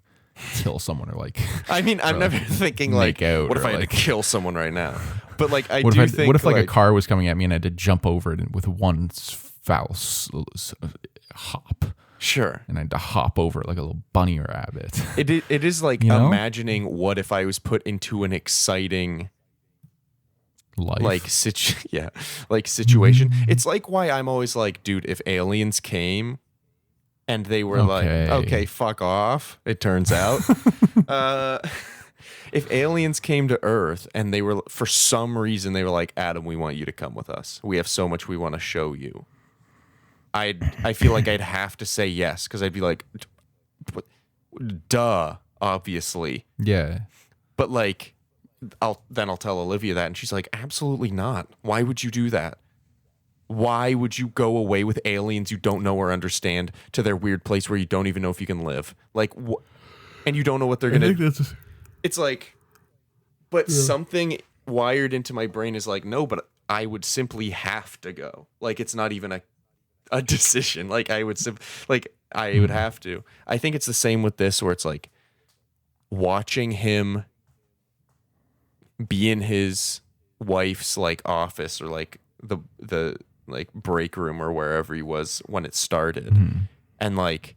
kill someone or like, I mean, I'm never thinking like, what if I had to kill someone right now? But like, I do think, what if like a car was coming at me and I had to jump over it with one foul hop? Sure. And I had to hop over it like a little bunny or rabbit. It is like imagining what if I was put into an exciting life, like situation. It's like why I'm always like, dude, if aliens came and they were like, okay, fuck off. It turns out, if aliens came to Earth and they were, for some reason, they were like, Adam, we want you to come with us. We have so much we want to show you. I feel like I'd have to say yes because I'd be like, duh, obviously. Yeah. But like, I'll tell Olivia that, and she's like, absolutely not. Why would you do that? Why would you go away with aliens you don't know or understand to their weird place where you don't even know if you can live? Like, and you don't know what they're gonna. It's like, but something wired into my brain is like, no, but I would simply have to go. Like, it's not even a decision. Like, I would have to. I think it's the same with this, where it's like watching him be in his wife's like office or like the like break room or wherever he was when it started, and like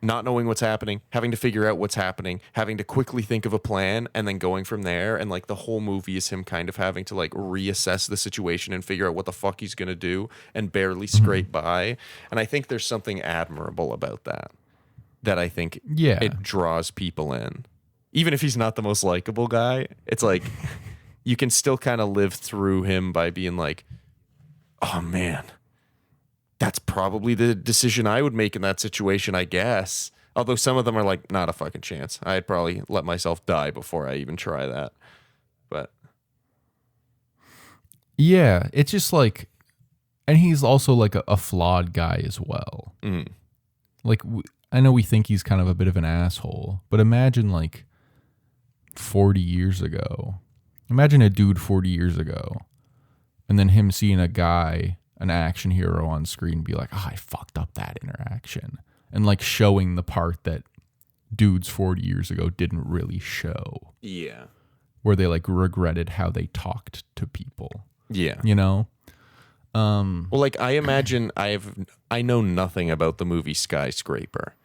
not knowing what's happening, having to figure out what's happening, having to quickly think of a plan, and then going from there. And like the whole movie is him kind of having to like reassess the situation and figure out what the fuck he's gonna do and barely scrape by. And I think there's something admirable about that I think it draws people in. Even if he's not the most likable guy, it's like you can still kind of live through him by being like, oh man, that's probably the decision I would make in that situation, I guess. Although some of them are like, not a fucking chance. I'd probably let myself die before I even try that. But yeah, it's just like, and he's also like a flawed guy as well. Like, I know we think he's kind of a bit of an asshole, but imagine like 40 years ago. Imagine a dude 40 years ago, and then him seeing a guy, an action hero on screen, be like, I fucked up that interaction. And like showing the part that dudes 40 years ago didn't really show. Yeah. Where they like regretted how they talked to people. Yeah. You know? Well, like I imagine I know nothing about the movie Skyscraper.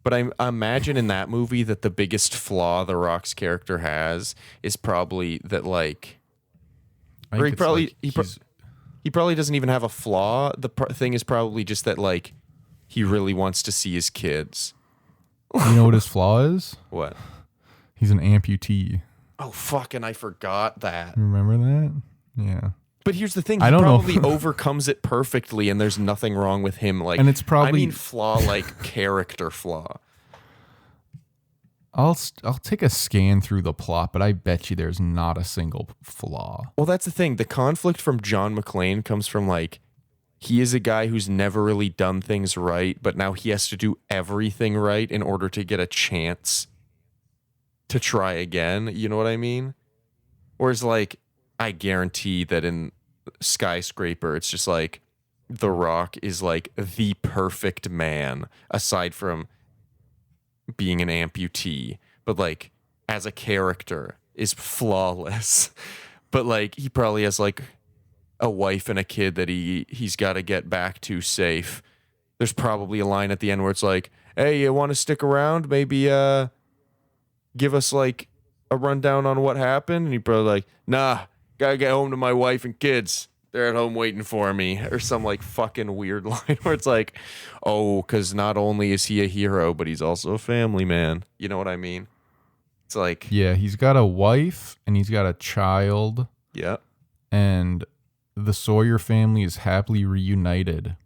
But I imagine in that movie that the biggest flaw The Rock's character has is probably that, like, or he probably doesn't even have a flaw. The thing is probably just that, like, he really wants to see his kids. You know what his flaw is? What? He's an amputee. Oh, fucking, I forgot that. Remember that? Yeah. But here's the thing, he probably overcomes it perfectly, and there's nothing wrong with him. Like, and it's probably, I mean, flaw like character flaw. I'll take a scan through the plot, but I bet you there's not a single flaw. Well, that's the thing. The conflict from John McClane comes from like, he is a guy who's never really done things right, but now he has to do everything right in order to get a chance to try again. You know what I mean? Whereas like, I guarantee that in Skyscraper, it's just like The Rock is like the perfect man, aside from being an amputee, but like as a character is flawless. But like he probably has like a wife and a kid that he's got to get back to safe. There's probably a line at the end where it's like, hey, you want to stick around? Maybe give us like a rundown on what happened. And he probably like, nah, gotta get home to my wife and kids. They're at home waiting for me. Or some like fucking weird line where it's like, oh, because not only is he a hero, but he's also a family man. You know what I mean? It's like, yeah, he's got a wife and he's got a child. Yeah. And the Sawyer family is happily reunited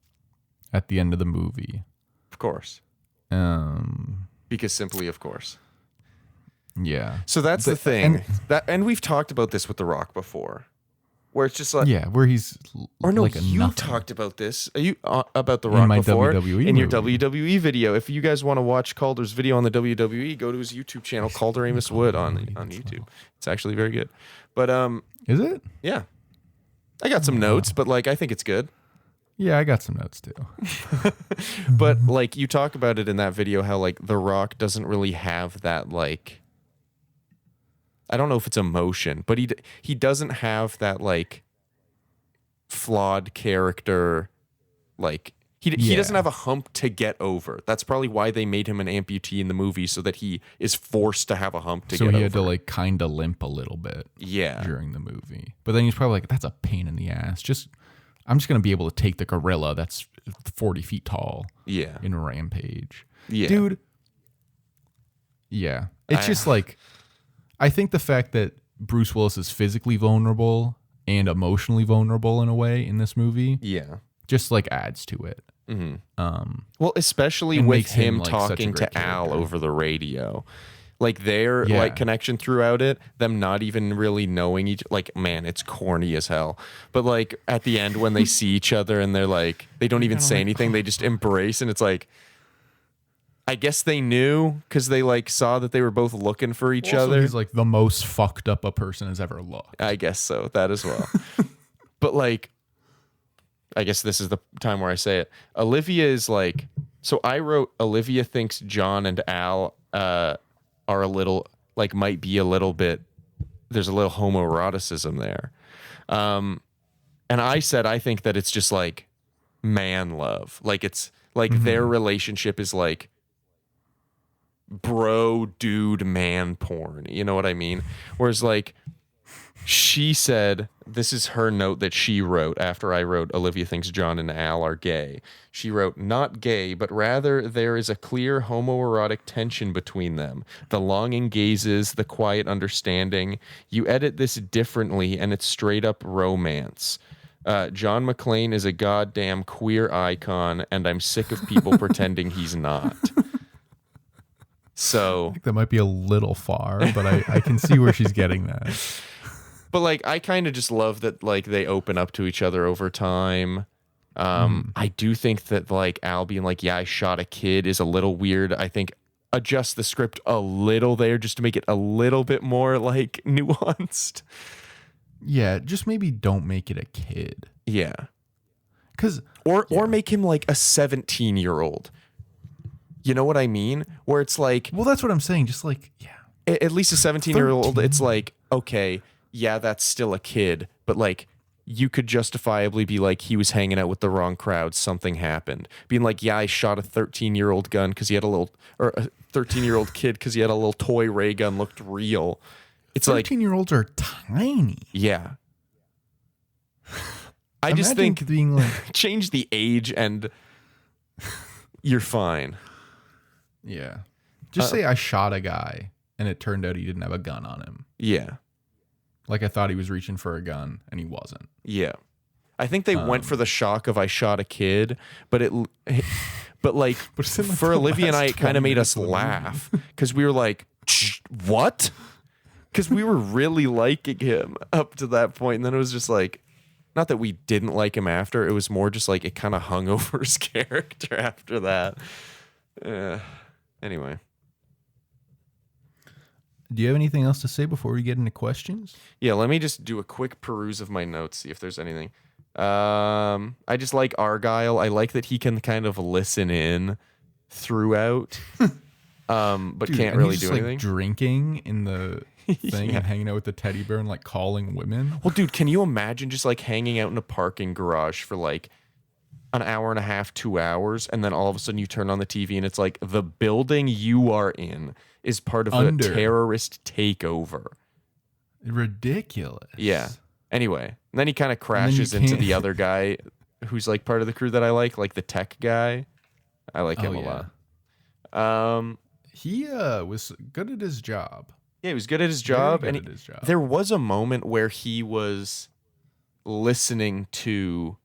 at the end of the movie. Of course. Because simply, of course. Yeah. So that's the thing. And we've talked about this with The Rock before. where it's just like, Yeah, where he's or no, like a you nothing. talked about this. Are you about The In Rock my before WWE in your movie. WWE video. If you guys want to watch Calder's video on the WWE, go to his YouTube channel, Calder Amos Wood on YouTube. It's actually very good. But Is it? yeah, I got some notes, but like I think it's good. Yeah, I got some notes too. But like you talk about it in that video, how like The Rock doesn't really have that like, I don't know if it's emotion, but he doesn't have that like flawed character. Like he doesn't have a hump to get over. That's probably why they made him an amputee in the movie, so that he is forced to have a hump to So get over. he had to like kind of limp a little bit. Yeah. During the movie, but then he's probably like, "That's a pain in the ass. I'm just gonna be able to take the gorilla that's 40 feet tall." Yeah. In Rampage. Yeah. Dude. Yeah. It's just like, I think the fact that Bruce Willis is physically vulnerable and emotionally vulnerable in a way in this movie, Yeah. just like adds to it. Well, especially And with makes him, him like, such a talking great to Al character. over the radio. Like their Yeah. like connection throughout it, them not even really knowing each, like, man, it's corny as hell. But like at the end when they see each other and they're like, they don't even say anything, they just embrace, and it's like, I guess they knew because they like saw that they were both looking for each Also, other. he's like the most fucked up a person has ever looked. I guess so, that as well. But like, I guess this is the time where I say it. Olivia is like, so I wrote, Olivia thinks John and Al are a little, like, might be a little bit, there's a little homoeroticism there. And I said, I think that it's just like man love. Like it's like their relationship is like bro dude man porn. You know what I mean? Whereas like, she said, this is her note that she wrote after I wrote, Olivia thinks John and Al are gay. She wrote, not gay, but rather there is a clear homoerotic tension between them. The longing gazes, the quiet understanding. You edit this differently and it's straight up romance. John McClane is a goddamn queer icon and I'm sick of people pretending he's not. So I think that might be a little far, but I can see where she's getting that. But like, I kind of just love that like they open up to each other over time. I do think that like Al being like, yeah, I shot a kid is a little weird. I think adjust the script a little there just to make it a little bit more like nuanced. Yeah, just maybe don't make it a kid. Yeah. Or make him like a 17-year-old. You know what I mean? Where it's like, well, that's what I'm saying. Just like, yeah. At least a 17-year-old, it's like, okay, yeah, that's still a kid, but like you could justifiably be like, he was hanging out with the wrong crowd, something happened. Being like, yeah, I shot a 13-year-old gun because he had a little, or a 13-year-old kid because he had a little toy ray gun, looked real. It's 13-year-olds are tiny. Yeah. I just Imagine think being like, change the age and you're fine. yeah. Just say I shot a guy and it turned out he didn't have a gun on him. Yeah. Like I thought he was reaching for a gun and he wasn't. Yeah. I think they went for the shock of I shot a kid, but like for Olivia and I, it kind of made us laugh because we were like, what? Because we were really liking him up to that point. And then it was just like, not that we didn't like him after. It was more just like it kind of hung over his character after that. Anyway. Do you have anything else to say before we get into questions? Yeah, let me just do a quick peruse of my notes, see if there's anything. I just like Argyle. I like that he can kind of listen in throughout, but Dude, can't and really he's do just, anything. Like, drinking in the thing and hanging out with the teddy bear and like calling women. Well, dude, can you imagine just like hanging out in a parking garage for like an hour and a half, 2 hours, and then all of a sudden you turn on the TV and it's like the building you are in is part of a terrorist takeover. Ridiculous. Yeah. Anyway, and then he kind of crashes into the other guy who's like part of the crew that I like the tech guy. I like him a lot. He was good at his job. Yeah, he was good at his job. Very And good at his job. there was a moment where he was listening to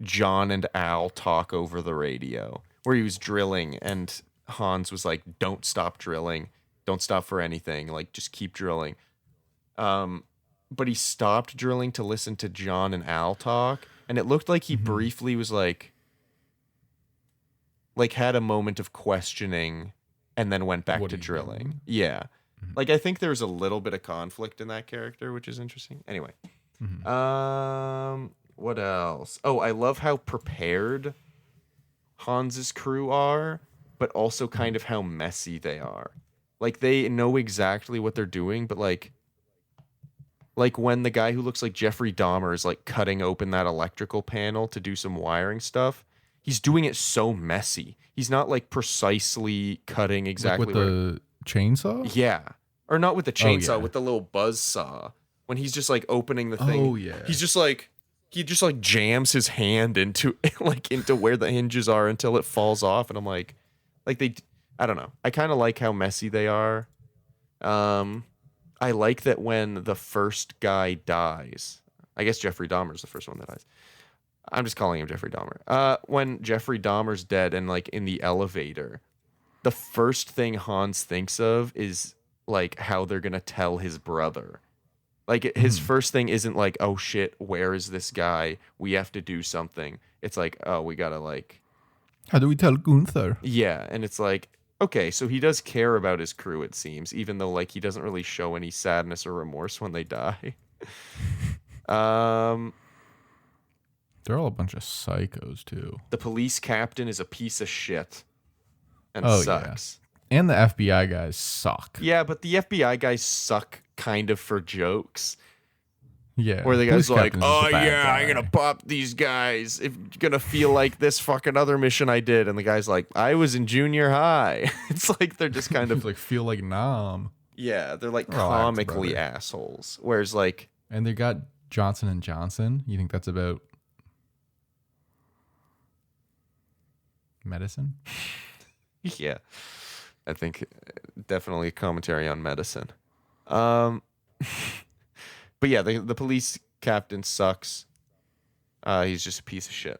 John and Al talk over the radio, where he was drilling and Hans was like, don't stop drilling. Don't stop for anything. Like, just keep drilling. but he stopped drilling to listen to John and Al talk, and it looked like he briefly was like had a moment of questioning and then went back to drilling. Doing? Yeah. Like, I think there's a little bit of conflict in that character, which is interesting. Anyway. What else? Oh, I love how prepared Hans's crew are, but also kind of how messy they are. Like, they know exactly what they're doing, but like when the guy who looks like Jeffrey Dahmer is like cutting open that electrical panel to do some wiring stuff, he's doing it so messy. He's not like precisely cutting exactly like with the chainsaw. Yeah, or not with the chainsaw, yeah. with the little buzz saw. When he's just like opening the thing. Oh yeah. He's just like he jams his hand into into where the hinges are until it falls off, and I'm like I don't know. I kind of like how messy they are. I like that when the first guy dies. I guess Jeffrey Dahmer's the first one that dies. I'm just calling him Jeffrey Dahmer. When Jeffrey Dahmer's dead and like in the elevator, the first thing Hans thinks of is like how they're gonna tell his brother. Like his first thing isn't like, oh shit, where is this guy? We have to do something. It's like, oh, we gotta like, how do we tell Gunther? yeah, and it's like, okay, so he does care about his crew, it seems, even though like he doesn't really show any sadness or remorse when they die. They're all a bunch of psychos too. The police captain is a piece of shit and sucks. Yeah. And the FBI guys suck. Yeah, but the FBI guys suck kind of for jokes. Yeah. Where the guy's Police like, captain is oh the bad yeah, guy. I'm gonna pop these guys. If you're gonna feel like this fucking other mission I did. And the guy's like, I was in junior high. It's like they're just kind of like feel like nom. yeah, they're like Relax, comically brother. assholes. Whereas like And they got Johnson and Johnson. You think that's about medicine? yeah, I think definitely a commentary on medicine. But yeah, the police captain sucks. He's just a piece of shit,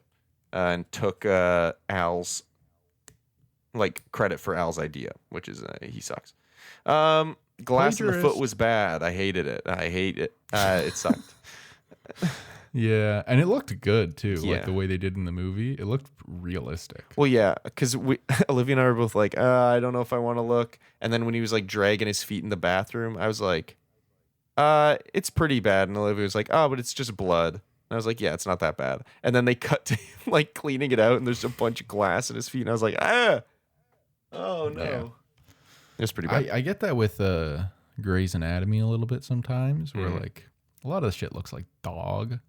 and took Al's like credit for Al's idea, which is he sucks. Glass in the foot was bad. I hated it. I hate it. It sucked. Yeah, and it looked good too. Yeah. Like the way they did in the movie, it looked realistic. Well, yeah, because Olivia and I were both like, I don't know if I want to look. And then when he was like dragging his feet in the bathroom, I was like, it's pretty bad. And Olivia was like, oh, but it's just blood. And I was like, yeah, it's not that bad. And then they cut to him like cleaning it out, and there's a bunch of glass in his feet. And I was like, oh no. Yeah. It was pretty bad. I get that with Grey's Anatomy a little bit sometimes, where like a lot of the shit looks like dog,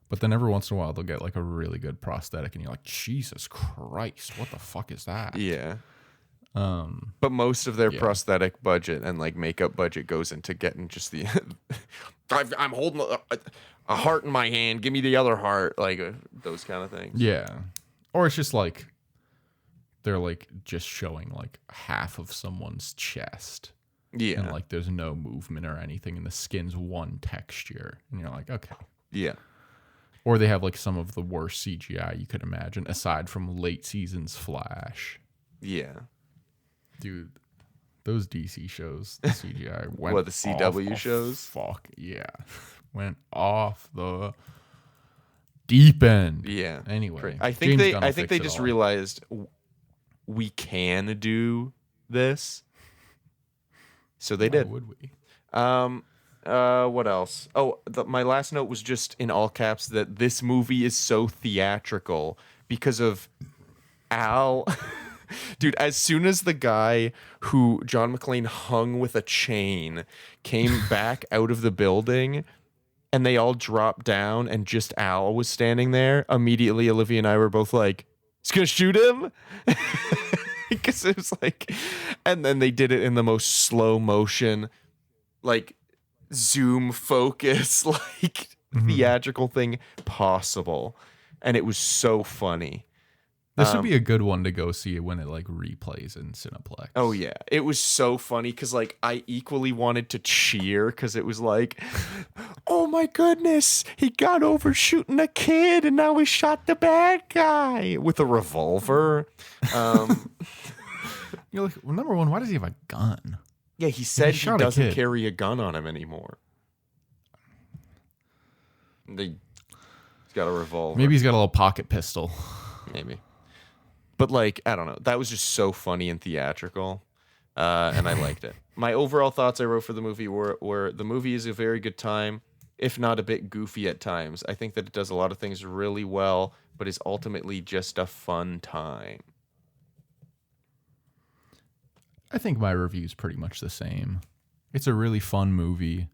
but then every once in a while they'll get like a really good prosthetic, and you're like, Jesus Christ, what the fuck is that? Yeah. But most of their Yeah. prosthetic budget and like makeup budget goes into getting just the I'm holding a heart in my hand, give me the other heart, like those kind of things. Yeah. Or it's just like they're like just showing like half of someone's chest. Yeah. And like there's no movement or anything, and the skin's one texture. And you're like, okay. Yeah. Or they have like some of the worst CGI you could imagine, aside from late season's Flash. Yeah. Dude, those DC shows, the CGI went What, the CW off, shows? Fuck, yeah. Went off the deep end. Yeah. Anyway, I think James Gunn will they fix it just all. realized we can do this. So they Why did. would we? What else? Oh, my last note was just in all caps that this movie is so theatrical because of Al. Dude, as soon as the guy who John McClane hung with a chain came back out of the building and they all dropped down and just Al was standing there, immediately Olivia and I were both like, he's gonna shoot him? Because it was like, and then they did it in the most slow motion, like zoom focus, like theatrical thing possible. And it was so funny. This would be a good one to go see when it like replays in Cineplex. Oh yeah, it was so funny because like I equally wanted to cheer because it was like, oh my goodness, he got over shooting a kid and now he shot the bad guy with a revolver. You're like, well, number one, why does he have a gun? Yeah, he said he shot a doesn't kid. carry a gun on him anymore. He's got a revolver. Maybe he's got a little pocket pistol. Maybe. But like, I don't know. That was just so funny and theatrical. And I liked it. My overall thoughts I wrote for the movie were the movie is a very good time, if not a bit goofy at times. I think that it does a lot of things really well, but is ultimately just a fun time. I think my review is pretty much the same. It's a really fun movie.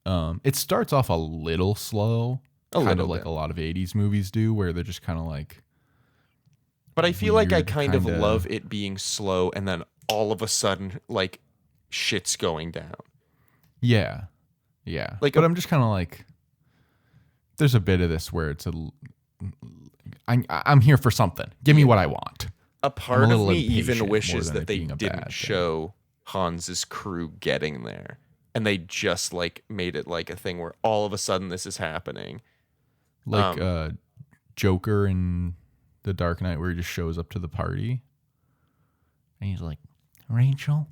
It starts off a little slow, kind of like a lot of 80s movies do, where they're just kind of like... But I feel like I kind of love it being slow, and then all of a sudden, like, shit's going down. Yeah. But I'm just kind of like, there's a bit of this where it's I'm here for something. Give me what I want. A part of me even wishes that they didn't show Hans's crew getting there, and they just like made it like a thing where all of a sudden this is happening. Like Joker in The Dark Knight, where he just shows up to the party and he's like, Rachel,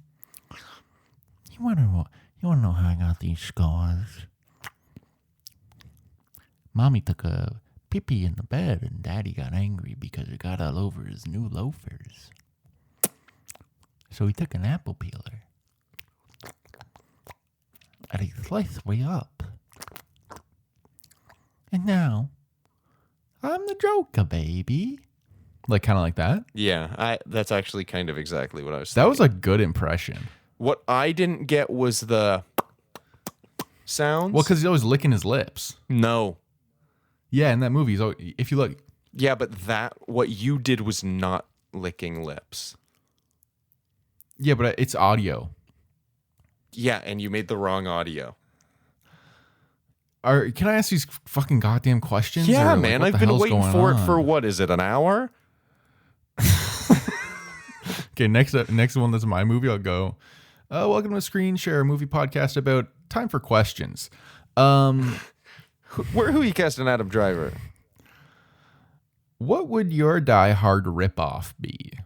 you want to know how I got these scars? Mommy took a pee-pee in the bed and Daddy got angry because it got all over his new loafers. So he took an apple peeler and he sliced me up. And now I'm the Joker, baby. Like, kind of like that? Yeah, that's actually kind of exactly what I was thinking. That was a good impression. What I didn't get was the sounds. Well, because he's always licking his lips. No. Yeah, in that movie, if you look... Yeah, but what you did was not licking lips. Yeah, but it's audio. Yeah, and you made the wrong audio. Can I ask these fucking goddamn questions? Yeah, man, I've been waiting for it for, what is it, an hour? Okay, next one that's my movie, I'll go, welcome to Screen Share, a movie podcast about time for questions. Who are you casting Adam Driver? What would your Die Hard ripoff be?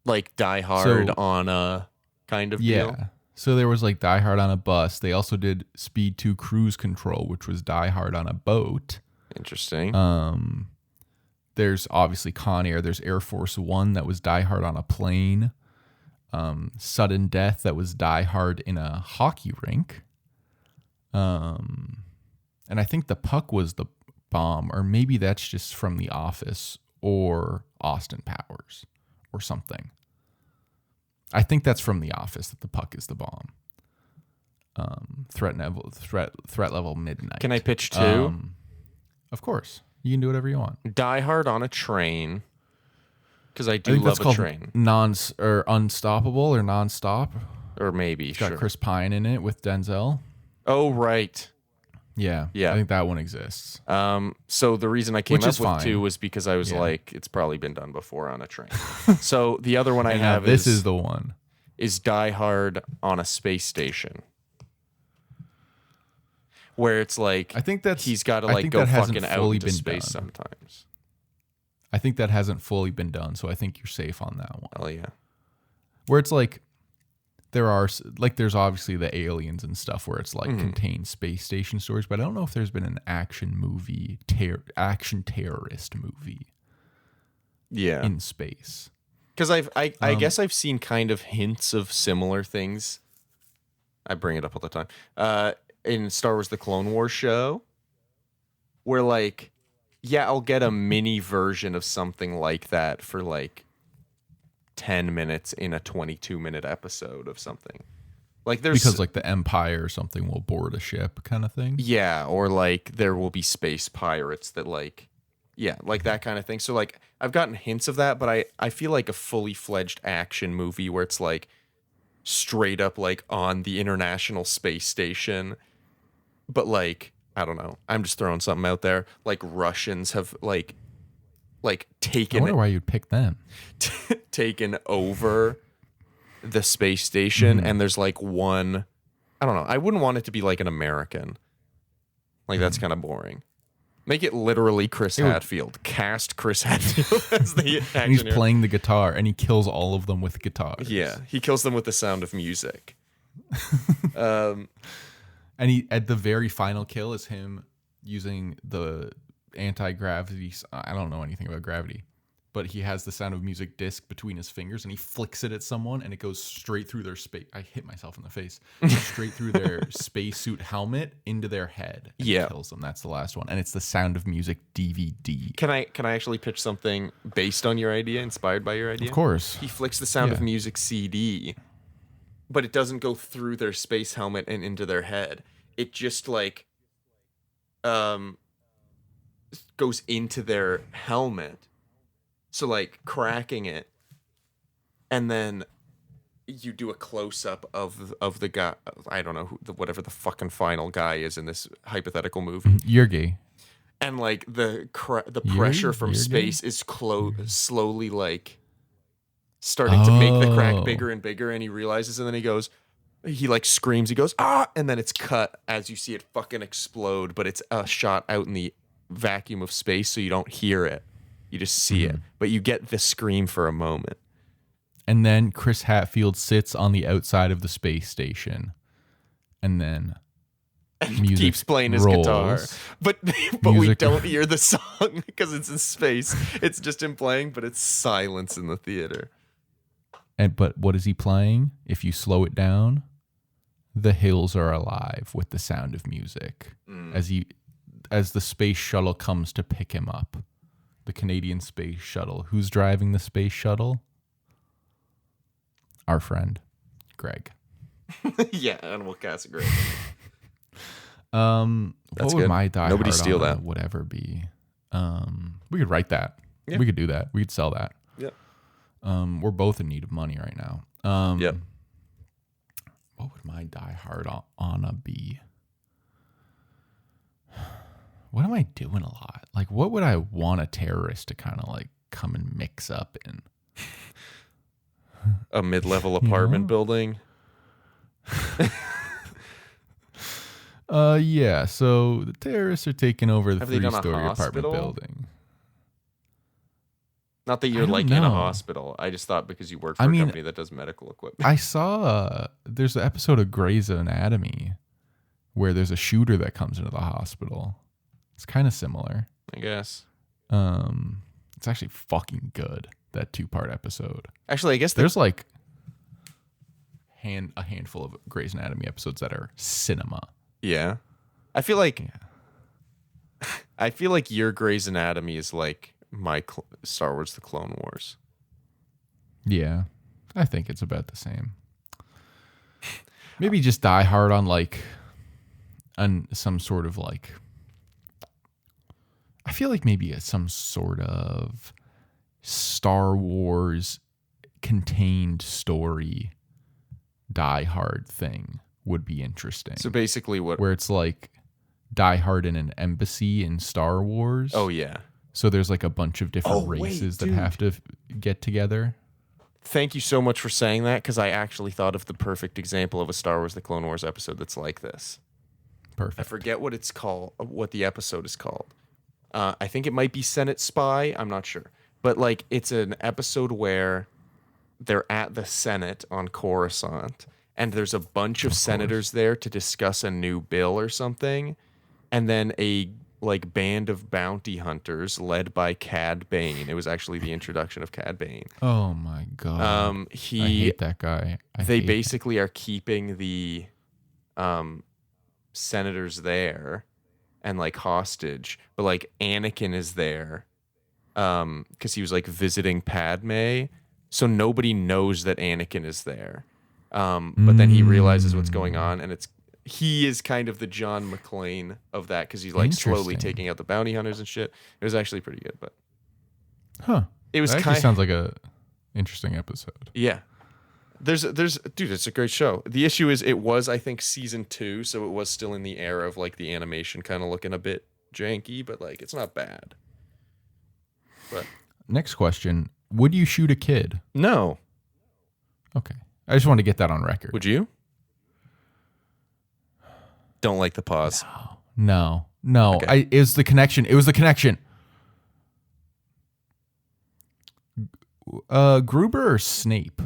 Like Die Hard on a kind of deal? Yeah. So there was like Die Hard on a bus. They also did Speed 2 Cruise Control, which was Die Hard on a boat. Interesting. There's obviously Con Air. There's Air Force One that was Die Hard on a plane. Sudden Death that was Die Hard in a hockey rink. And I think The Puck was the bomb, or maybe that's just from The Office or Austin Powers or something. I think that's from The Office that The Puck is the bomb. Threat level midnight. Can I pitch two? Of course. You can do whatever you want. Die Hard on a train. Because I do love a train. Unstoppable or Nonstop. Or maybe, It's got Chris Pine in it with Denzel. Oh, right. Yeah. I think that one exists. So the reason I came up with two was because I was like, it's probably been done before on a train. So the other one I have this is the one. Is Die Hard on a space station. Where it's like, I think he's got to like go fucking out into space done. sometimes. I think that hasn't fully been done, so I think you're safe on that one. Oh yeah. Where it's like, there's obviously the aliens and stuff where it's like contains space station stories, but I don't know if there's been an action movie, action terrorist movie. Yeah. In space. Because I guess I've seen kind of hints of similar things. I bring it up all the time. In Star Wars The Clone Wars show, where like, yeah, I'll get a mini version of something like that for like 10 minutes in a 22-minute episode of something. Like there's because like the Empire or something will board a ship kind of thing. Yeah, or like there will be space pirates that like, yeah, like that kind of thing. So like I've gotten hints of that, but I feel like a fully fledged action movie where it's like straight up like on the International Space Station. But like, I don't know. I'm just throwing something out there. Like Russians have like taken. I wonder why you'd pick them. Taken over the space station, and there's like one. I don't know. I wouldn't want it to be like an American. Like that's kind of boring. Make it literally Chris Hadfield. Cast Chris Hadfield as the action And he's hero. playing the guitar, and he kills all of them with guitars. Yeah, he kills them with the sound of music. And he at the very final kill is him using the anti-gravity. I don't know anything about gravity, but he has the Sound of Music disc between his fingers, and he flicks it at someone, and it goes straight through their space. I hit myself in the face. Straight through their spacesuit helmet into their head. And kills them. That's the last one, and it's the Sound of Music DVD. Can I actually pitch something based on your idea, inspired by your idea? Of course. He flicks the Sound of Music CD, but it doesn't go through their space helmet and into their head. It just like goes into their helmet. So like cracking it, and then you do a close up of the guy. I don't know whatever the fucking final guy is in this hypothetical movie. Yurgi. And like the pressure from space is slowly like starting to make the crack bigger and bigger, and he realizes, and then he like screams, he goes ah, and then it's cut as you see it fucking explode, but it's a shot out in the vacuum of space, so you don't hear it. You just see it, but you get the scream for a moment. And then Chris Hadfield sits on the outside of the space station, and then music keeps playing his rolls. guitar. But we don't hear the song because it's in space. It's just him playing, but it's silence in the theater. But what is he playing? If you slow it down, The Hills Are Alive with the Sound of Music as the space shuttle comes to pick him up. The Canadian Space Shuttle. Who's driving the space shuttle? Our friend, Greg. Yeah, Animal Casa Greg. What would my Die Nobody Hard steal on that. whatever be? We could write that. Yeah. We could do that. We could sell that. Yep. We're both in need of money right now. Yep. What would my Die Hard on be? What am I doing a lot? Like, what would I want a terrorist to kind of like come and mix up in? A mid-level apartment building. Yeah. So the terrorists are taking over the Have they done a 3-story apartment hospital? building. Not that you're don't like in a know. hospital. I just thought because you work for a company that does medical equipment. I saw there's an episode of Grey's Anatomy where there's a shooter that comes into the hospital. It's kind of similar. I guess. It's actually fucking good, that 2-part episode. Actually, I guess There's like a handful of Grey's Anatomy episodes that are cinema. Yeah. I feel like your Grey's Anatomy is like my Star Wars: The Clone Wars. Yeah. I think it's about the same. Maybe just Die Hard on like on some sort of like I feel like maybe some sort of Star Wars contained story Die Hard thing would be interesting. So basically where it's like Die Hard in an embassy in Star Wars. Oh yeah. So there's like a bunch of different races that have to get together. Thank you so much for saying that, because I actually thought of the perfect example of a Star Wars: The Clone Wars episode that's like this. Perfect. I forget what it's called, what the episode is called. I think it might be Senate Spy. I'm not sure. But like it's an episode where they're at the Senate on Coruscant, and there's a bunch of senators there to discuss a new bill or something. And then a like band of bounty hunters led by Cad Bane. It was actually the introduction of Cad Bane. Oh my god. I hate that guy. They basically are keeping the senators there and like hostage, but like Anakin is there because he was like visiting Padme, so nobody knows that Anakin is there. But then he realizes what's going on, and he is kind of the John McClane of that, because he's like slowly taking out the bounty hunters and shit. It was actually pretty good, but it was kind of sounds like a interesting episode. Yeah. There's dude, it's a great show. The issue is it was, I think, season 2, so it was still in the era of like the animation kind of looking a bit janky, but like it's not bad. But next question, would you shoot a kid? No. Okay. I just wanted to get that on record. Would you? Don't like the pause. No. Okay. It was the connection. Gruber or Snape?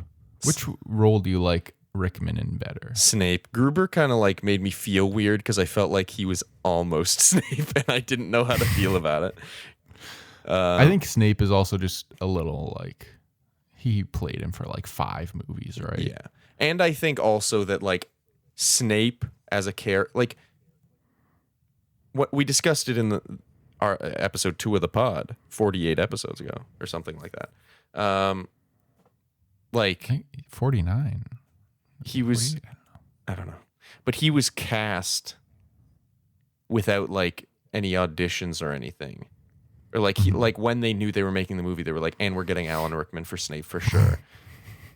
Which role do you like Rickman in better. Snape. Gruber kind of like made me feel weird because I felt like he was almost Snape and I didn't know how to feel about it. I think Snape is also just a little like he played him for like 5 movies, right? Yeah. And I think also that like Snape as a character, like what we discussed it in our episode 2 of the pod 48 episodes ago or something like that. Like I think 49. he was, I don't know, but he was cast without like any auditions or anything, or like he like when they knew they were making the movie, they were like, and we're getting Alan Rickman for Snape for sure.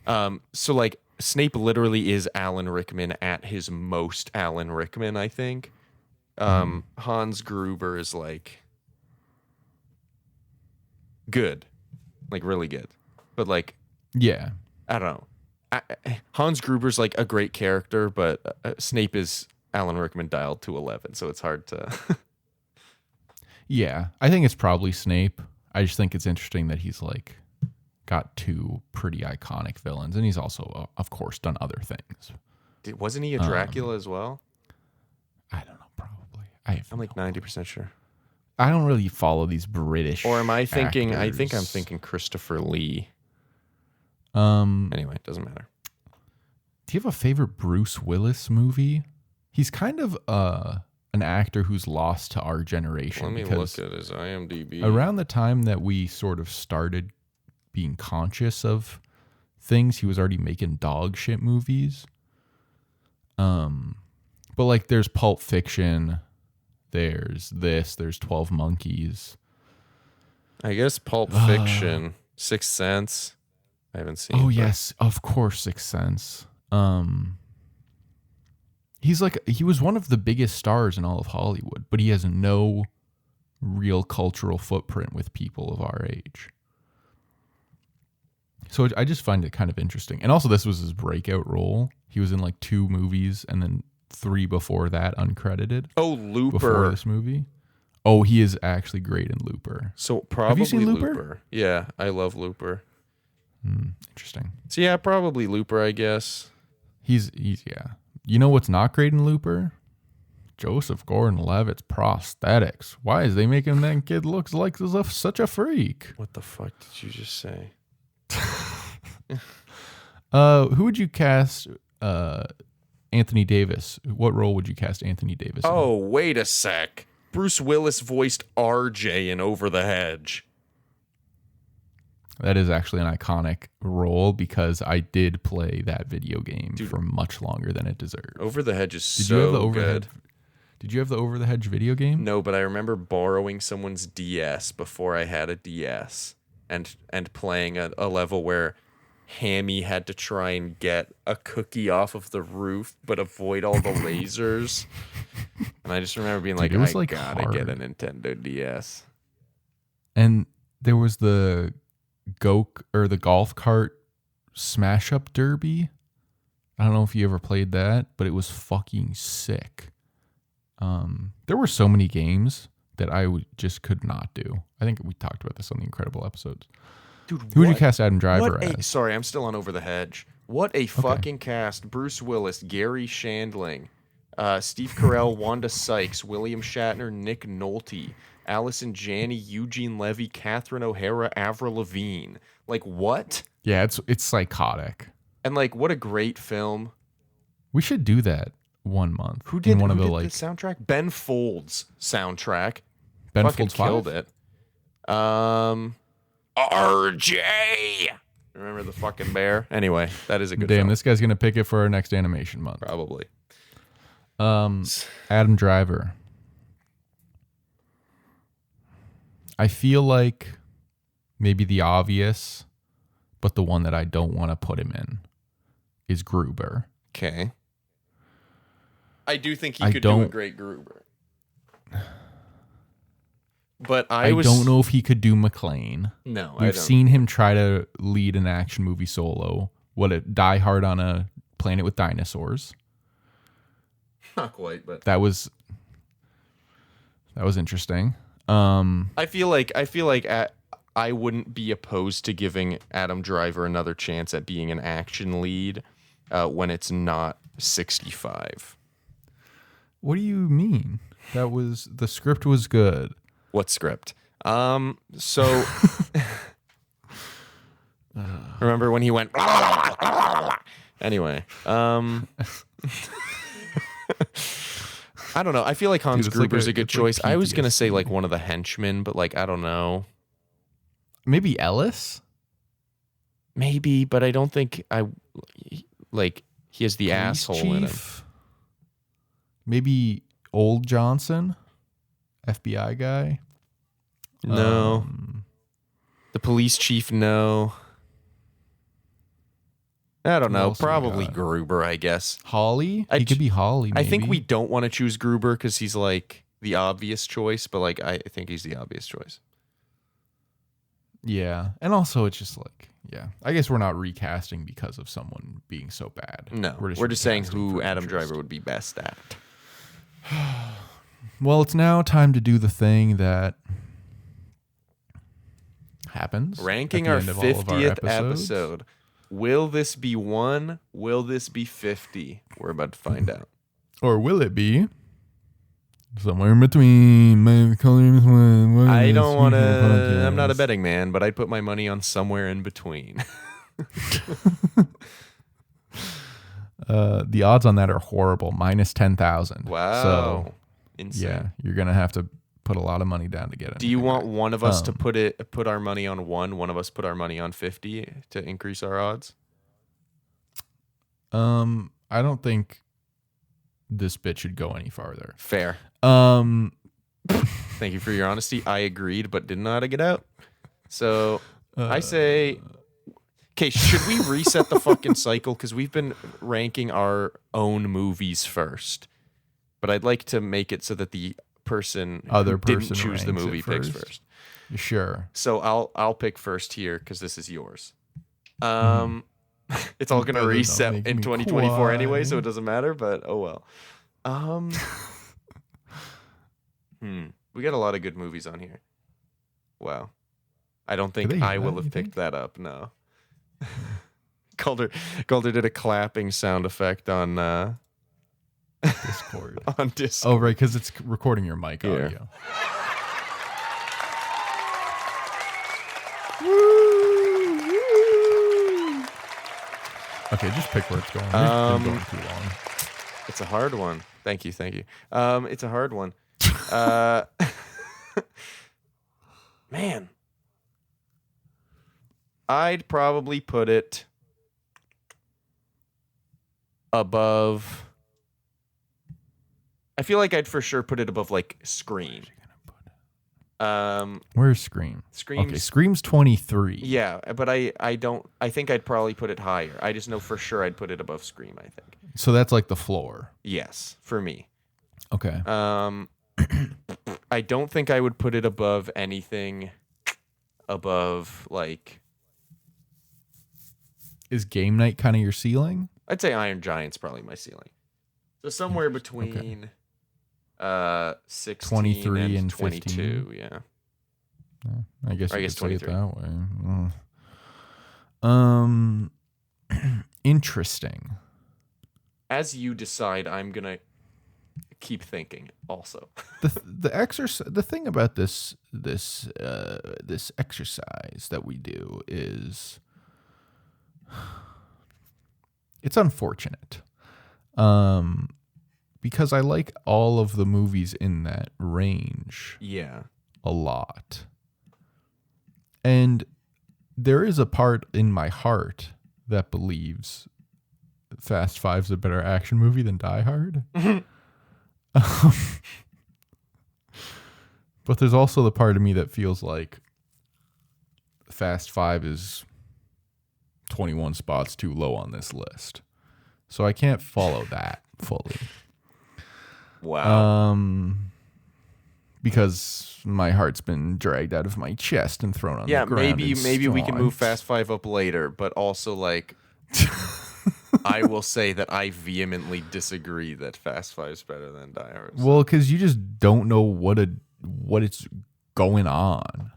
So like Snape literally is Alan Rickman at his most Alan Rickman, I think. Hans Gruber is like good, like really good, but like Yeah. I don't know. Hans Gruber's like a great character, but Snape is Alan Rickman dialed to 11, so it's hard to. Yeah, I think it's probably Snape. I just think it's interesting that he's like got 2 pretty iconic villains, and he's also, of course, done other things. Wasn't he a Dracula as well? I don't know, probably. I'm like 90% sure. I don't really follow these British. Or am I thinking? I actors. think I'm thinking Christopher Lee. Anyway, it doesn't matter. Do you have a favorite Bruce Willis movie? He's kind of an actor who's lost to our generation. Let me look at his IMDb. Around the time that we sort of started being conscious of things, he was already making dog shit movies. But like there's Pulp Fiction, there's 12 Monkeys. I guess Pulp Fiction, Sixth Sense. I haven't seen. Oh yes, of course, Sixth Sense. He was one of the biggest stars in all of Hollywood, but he has no real cultural footprint with people of our age. So I just find it kind of interesting. And also this was his breakout role. He was in like 2 movies and then 3 before that uncredited. Oh, Looper. Before this movie. Oh, he is actually great in Looper. So probably Have you seen Looper? Yeah, I love Looper. Interesting. So yeah, probably Looper, I guess. He's yeah. You know what's not great in Looper? Joseph Gordon-Levitt's prosthetics. Why is they making that kid look like such a freak? What the fuck did you just say? Who would you cast? Anthony Davis. What role would you cast Anthony Davis in? Oh, wait a sec. Bruce Willis voiced RJ in Over the Hedge. That is actually an iconic role because I did play that video game for much longer than it deserved. Over the Hedge is Did you have the so Over the good. Hedge? Did you have the Over the Hedge video game? No, but I remember borrowing someone's DS before I had a DS and playing a level where Hammy had to try and get a cookie off of the roof but avoid all the lasers. And I just remember being like, it was I like gotta hard. get a Nintendo DS. And there was the golf cart smash up derby. I don't know if you ever played that, but it was fucking sick. There were so many games that I just could not do. I think we talked about this on the Incredible episodes. Dude, Who would you cast Adam Driver as? Sorry, I'm still on Over the Hedge. What a fucking cast. Bruce Willis, Gary Shandling, Steve Carell, Wanda Sykes, William Shatner, Nick Nolte, Allison Janney, Eugene Levy, Catherine O'Hara, Avril Lavigne. Like, what? Yeah, it's psychotic. And, like, what a great film. We should do that one month. Who did the the soundtrack? Ben Folds soundtrack. Ben Fucking Folds killed 5? it. RJ! Remember the fucking bear? Anyway, that is a good Damn, film. this guy's gonna pick it for our next animation month. Probably. Adam Driver. I feel like maybe the obvious, but the one that I don't want to put him in is Gruber. Okay. I do think he could do a great Gruber. But I don't know if he could do McClane. No, We've seen him try to lead an action movie solo. Die Hard on a Planet with Dinosaurs. Not quite, but that was interesting. I feel like I wouldn't be opposed to giving Adam Driver another chance at being an action lead, when it's not 65. What do you mean? The script was good. What script? So remember when he went anyway, I don't know. I feel like Hans Gruber's a good choice. I was going to say like one of the henchmen, but like I don't know. Maybe Ellis? Maybe, but I don't think he has the Police asshole chief? in him. Maybe Old Johnson? FBI guy? No. The police chief, no. I don't know. Probably Gruber, I guess. Holly? He could be Holly, maybe. I think we don't want to choose Gruber because he's like the obvious choice, but like I think he's the obvious choice. Yeah. And also it's just like, yeah. I guess we're not recasting because of someone being so bad. No. We're just saying who Adam Driver would be best at. Well, it's now time to do the thing that happens. Ranking our 50th episode. Will this be 1? Will this be 50? We're about to find out. Or will it be somewhere in between? I don't want to. I'm not a betting man, but I'd put my money on somewhere in between. The odds on that are horrible. Minus 10,000. Wow. So, insane. Yeah, you're going to have to put a lot of money down to get it. Do you want one of us to put our money on 1, one of us put our money on 50 to increase our odds? I don't think this bit should go any farther. Fair. Thank Thank you for your honesty. I agreed, but didn't know how to get out. So I say, okay, should we reset the fucking cycle? Because we've been ranking our own movies first, but I'd like to make it so that the other person didn't choose the movie picks first. Sure. So I'll pick first here because this is yours. It's all gonna reset in 2024 anyway, so it doesn't matter. But oh well. We got a lot of good movies on here. Wow. I don't think I will have picked that up. No. Calder did a clapping sound effect on Discord. On Discord. Oh, right, because it's recording your mic audio. Okay, just pick where it's going. It's been going too long. It's a hard one. Thank you. It's a hard one. Man. I'd probably put it above. I feel like I'd for sure put it above like Scream. Where's Scream? Scream's, Scream's 23. Yeah, but I think I'd probably put it higher. I just know for sure I'd put it above Scream, I think. So that's like the floor. Yes, for me. Okay. I don't think I would put it above anything above like. Is Game Night kind of your ceiling? I'd say Iron Giant's probably my ceiling. So somewhere between 16 23 and 22, 15. yeah. I guess you could say it 23. that way. Interesting. As you decide, I'm going to keep thinking also. The thing about this exercise that we do is it's unfortunate. Because I like all of the movies in that range. Yeah. A lot. And there is a part in my heart that believes Fast Five's a better action movie than Die Hard. But there's also the part of me that feels like Fast Five is 21 spots too low on this list. So I can't follow that fully. Wow. Because my heart's been dragged out of my chest and thrown on the ground. Yeah, maybe we can move Fast Five up later, but also like I will say that I vehemently disagree that Fast Five's better than Die Hard. So. Well, because you just don't know what it's going on.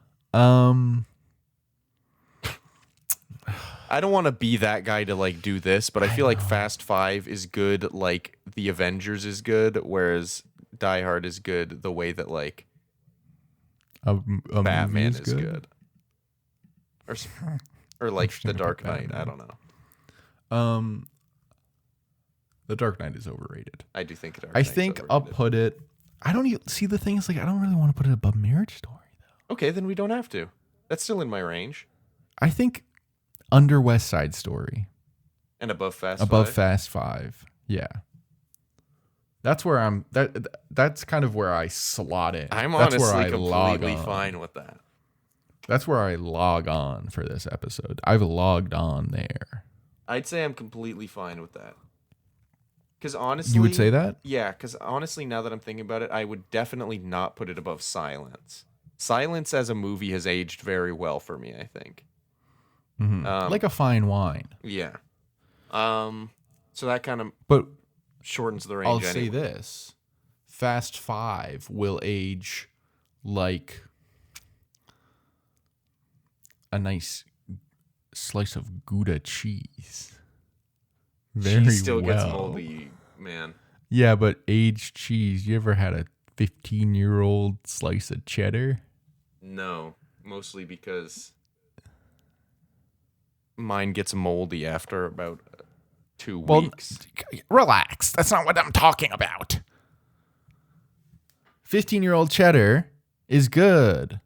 I don't want to be that guy to like do this, but I feel like Fast 5 is good like the Avengers is good, whereas Die Hard is good the way that like A Batman movie is good. Or like The Dark Knight. I don't know. The Dark Knight is overrated. I do think I think I'll put it. I don't even see the thing is like I don't really want to put it above Marriage Story though. Okay, then we don't have to. That's still in my range. I think under West Side Story. And above Fast Above 5? Fast 5. Yeah. That's where I'm that's kind of where I slot it. I'm That's honestly where I log completely on. fine with that. That's where I log on for this episode. I've logged on there. I'd say I'm completely fine with that. Because honestly... You would say that? Yeah, because honestly, now that I'm thinking about it, I would definitely not put it above Silence. Silence as a movie has aged very well for me, I think. Mm-hmm. Like a fine wine. Yeah. So that kind of But shortens the range I'll anyway. say this. Fast 5 will age like a nice slice of Gouda cheese. Very Cheese still well. gets moldy, man. Yeah, but aged cheese. You ever had a 15-year-old slice of cheddar? No, mostly because mine gets moldy after about 2 weeks. Relax. That's not what I'm talking about. 15-year-old cheddar is good.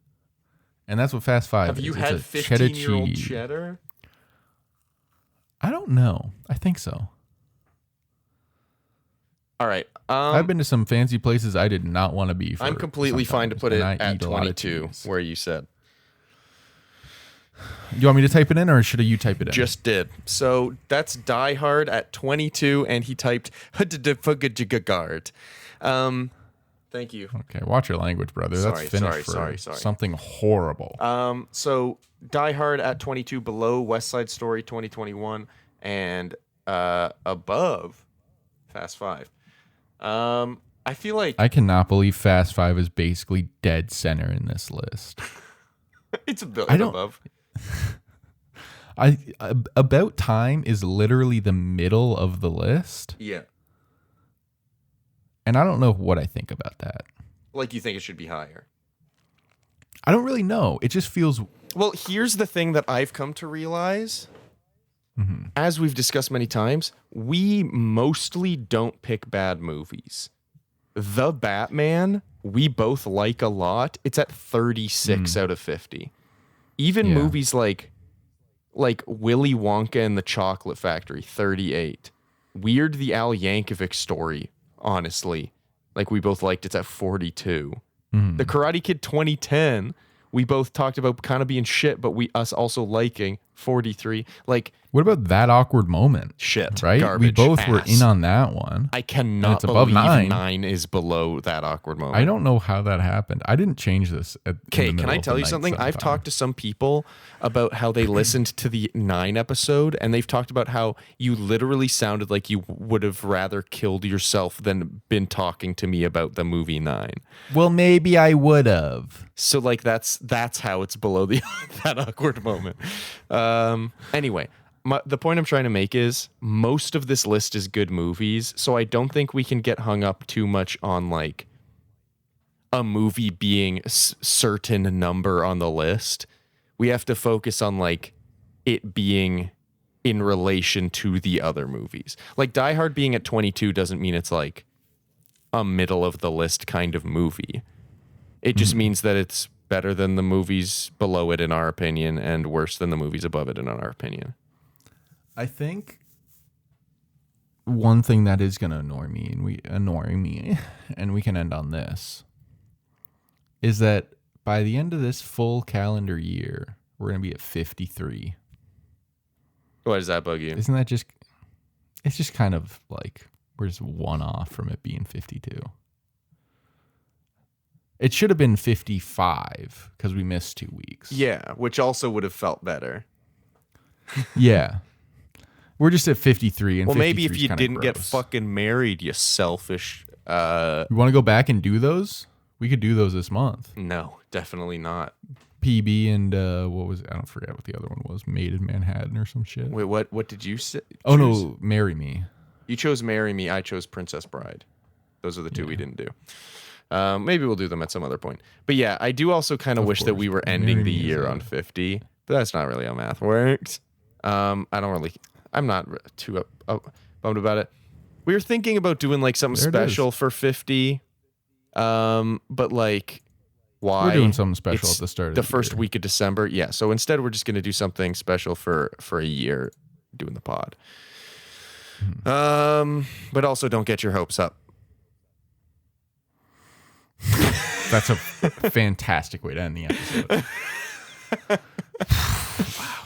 And that's what Fast 5 Have is. you It's had a cheddar 15-year-old cheese. cheddar? I don't know. I think so. All right. I've been to some fancy places I did not want to be for I'm completely fine to sometimes, put it and I at eat a lot of 22, cheese. where you said. You want me to type it in, or should you type it in? Just did. So that's Die Hard at 22, and he typed Guard. Thank you. Okay, watch your language, brother. That's Sorry, finished sorry, for sorry. something horrible. So Die Hard at 22, below West Side Story 2021, and above Fast 5. I feel like I cannot believe Fast 5 is basically dead center in this list. it's a billion above. About Time is literally the middle of the list, Yeah. and I don't know what I think about that. Like you think it should be higher. I don't really know. It just feels Well, here's the thing that I've come to realize. As we've discussed many times, we mostly don't pick bad movies. The Batman, we both like a lot. It's at 36 out of 50. Even Yeah. movies like Willy Wonka and the Chocolate Factory, 38. Weird the Al Yankovic Story, honestly. Like we both liked it's at 42. The Karate Kid 2010, we both talked about kind of being shit, but us also liking 43. Like what about That Awkward Moment? shit, Right? garbage, We both were ass. in on that one. I cannot it's above believe 9. 9 is below That Awkward Moment. I don't know how that happened. I didn't change this. Okay, can I tell you something? I've talked to some people about how they listened to the 9 episode, and they've talked about how you literally sounded like you would have rather killed yourself than been talking to me about the movie 9. Well, maybe I would have. So like that's how it's below the That Awkward Moment. Anyway, the point I'm trying to make is most of this list is good movies, so I don't think we can get hung up too much on like a movie being a certain number on the list. We have to focus on like it being in relation to the other movies. Like Die Hard being at 22 doesn't mean it's like a middle of the list kind of movie. It just means that it's better than the movies below it in our opinion and worse than the movies above it in our opinion. I think one thing that is going to annoy me, and we can end on this, is that by the end of this full calendar year, we're going to be at 53. Why does that bug you? Isn't that just, it's just kind of like we're just one off from it being 52. It should have been 55 because we missed 2 weeks. Yeah, which also would have felt better. Yeah. We're just at 53. And Well, maybe if 53 's you kinda didn't get gross. fucking married, you selfish. You want to go back and do those? We could do those this month. No, definitely not. PB and what was it? I don't forget what the other one was. Made in Manhattan or some shit. Wait, what did you say? Oh no, Marry Me. You chose Marry Me. I chose Princess Bride. Those are the two we didn't do. Maybe we'll do them at some other point. But yeah, I do also kind of wish that we were ending the year on 50. But that's not really how math works. I'm not too bummed about it. We were thinking about doing like something special for 50. But like, why? We're doing something special at the start of the first week of December. Yeah. So instead, we're just going to do something special for a year doing the pod. But also don't get your hopes up. That's a fantastic way to end the episode. Wow.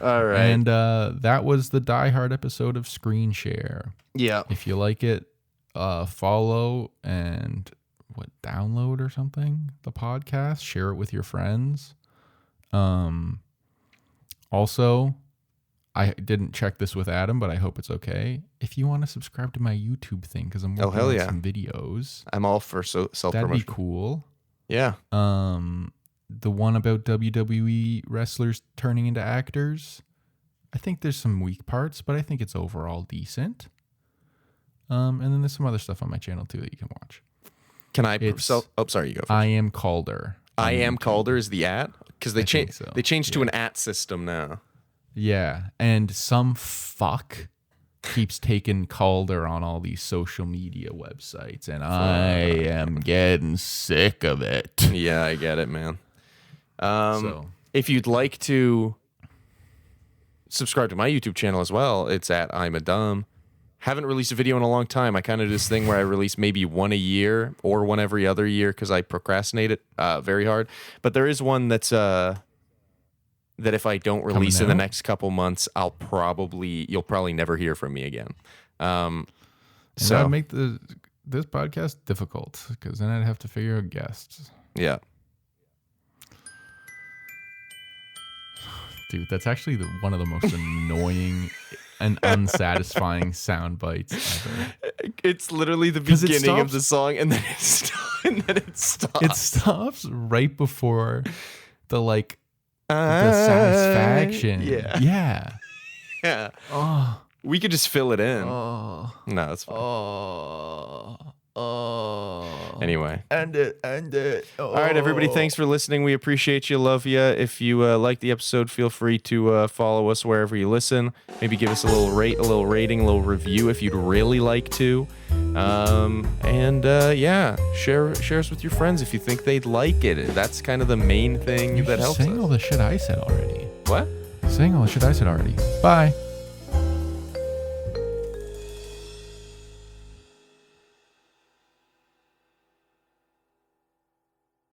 All right. And that was the Die Hard episode of Screen Share. Yeah. If you like it, follow and download or something, the podcast, share it with your friends. Also, I didn't check this with Adam, but I hope it's okay. If you want to subscribe to my YouTube thing, because I'm working on some videos. I'm all for self-promotion. That'd be cool. Yeah. The one about WWE wrestlers turning into actors. I think there's some weak parts, but I think it's overall decent. And then there's some other stuff on my channel too that you can watch. Can I? Sorry, you go first. I am Calder. I am Calder is the @ because they changed. So. They changed to an @ system now. Yeah, and some fuck keeps taking Calder on all these social media websites, and I am getting sick of it. Yeah, I get it, man. If you'd like to subscribe to my YouTube channel as well, it's at I'm a Dumb. Haven't released a video in a long time. I kind of do this thing where I release maybe one a year or one every other year because I procrastinate it very hard. But there is one that's that if I don't release in the next couple months, you'll probably never hear from me again. So that would make this podcast difficult because then I'd have to figure out guests. Yeah. Dude, that's actually one of the most annoying and unsatisfying sound bites ever. It's literally the beginning of the song, and then it stops. It stops right before the satisfaction. Yeah. Oh, we could just fill it in. Oh, no, it's fine. Anyway. End it. All right, everybody. Thanks for listening. We appreciate you. Love you. If you like the episode, feel free to follow us wherever you listen. Maybe give us a little rating, a little review if you'd really like to. Share us with your friends if you think they'd like it. That's kind of the main thing that helps us. You're saying all the shit I said already. What? Saying all the shit I said already. Bye.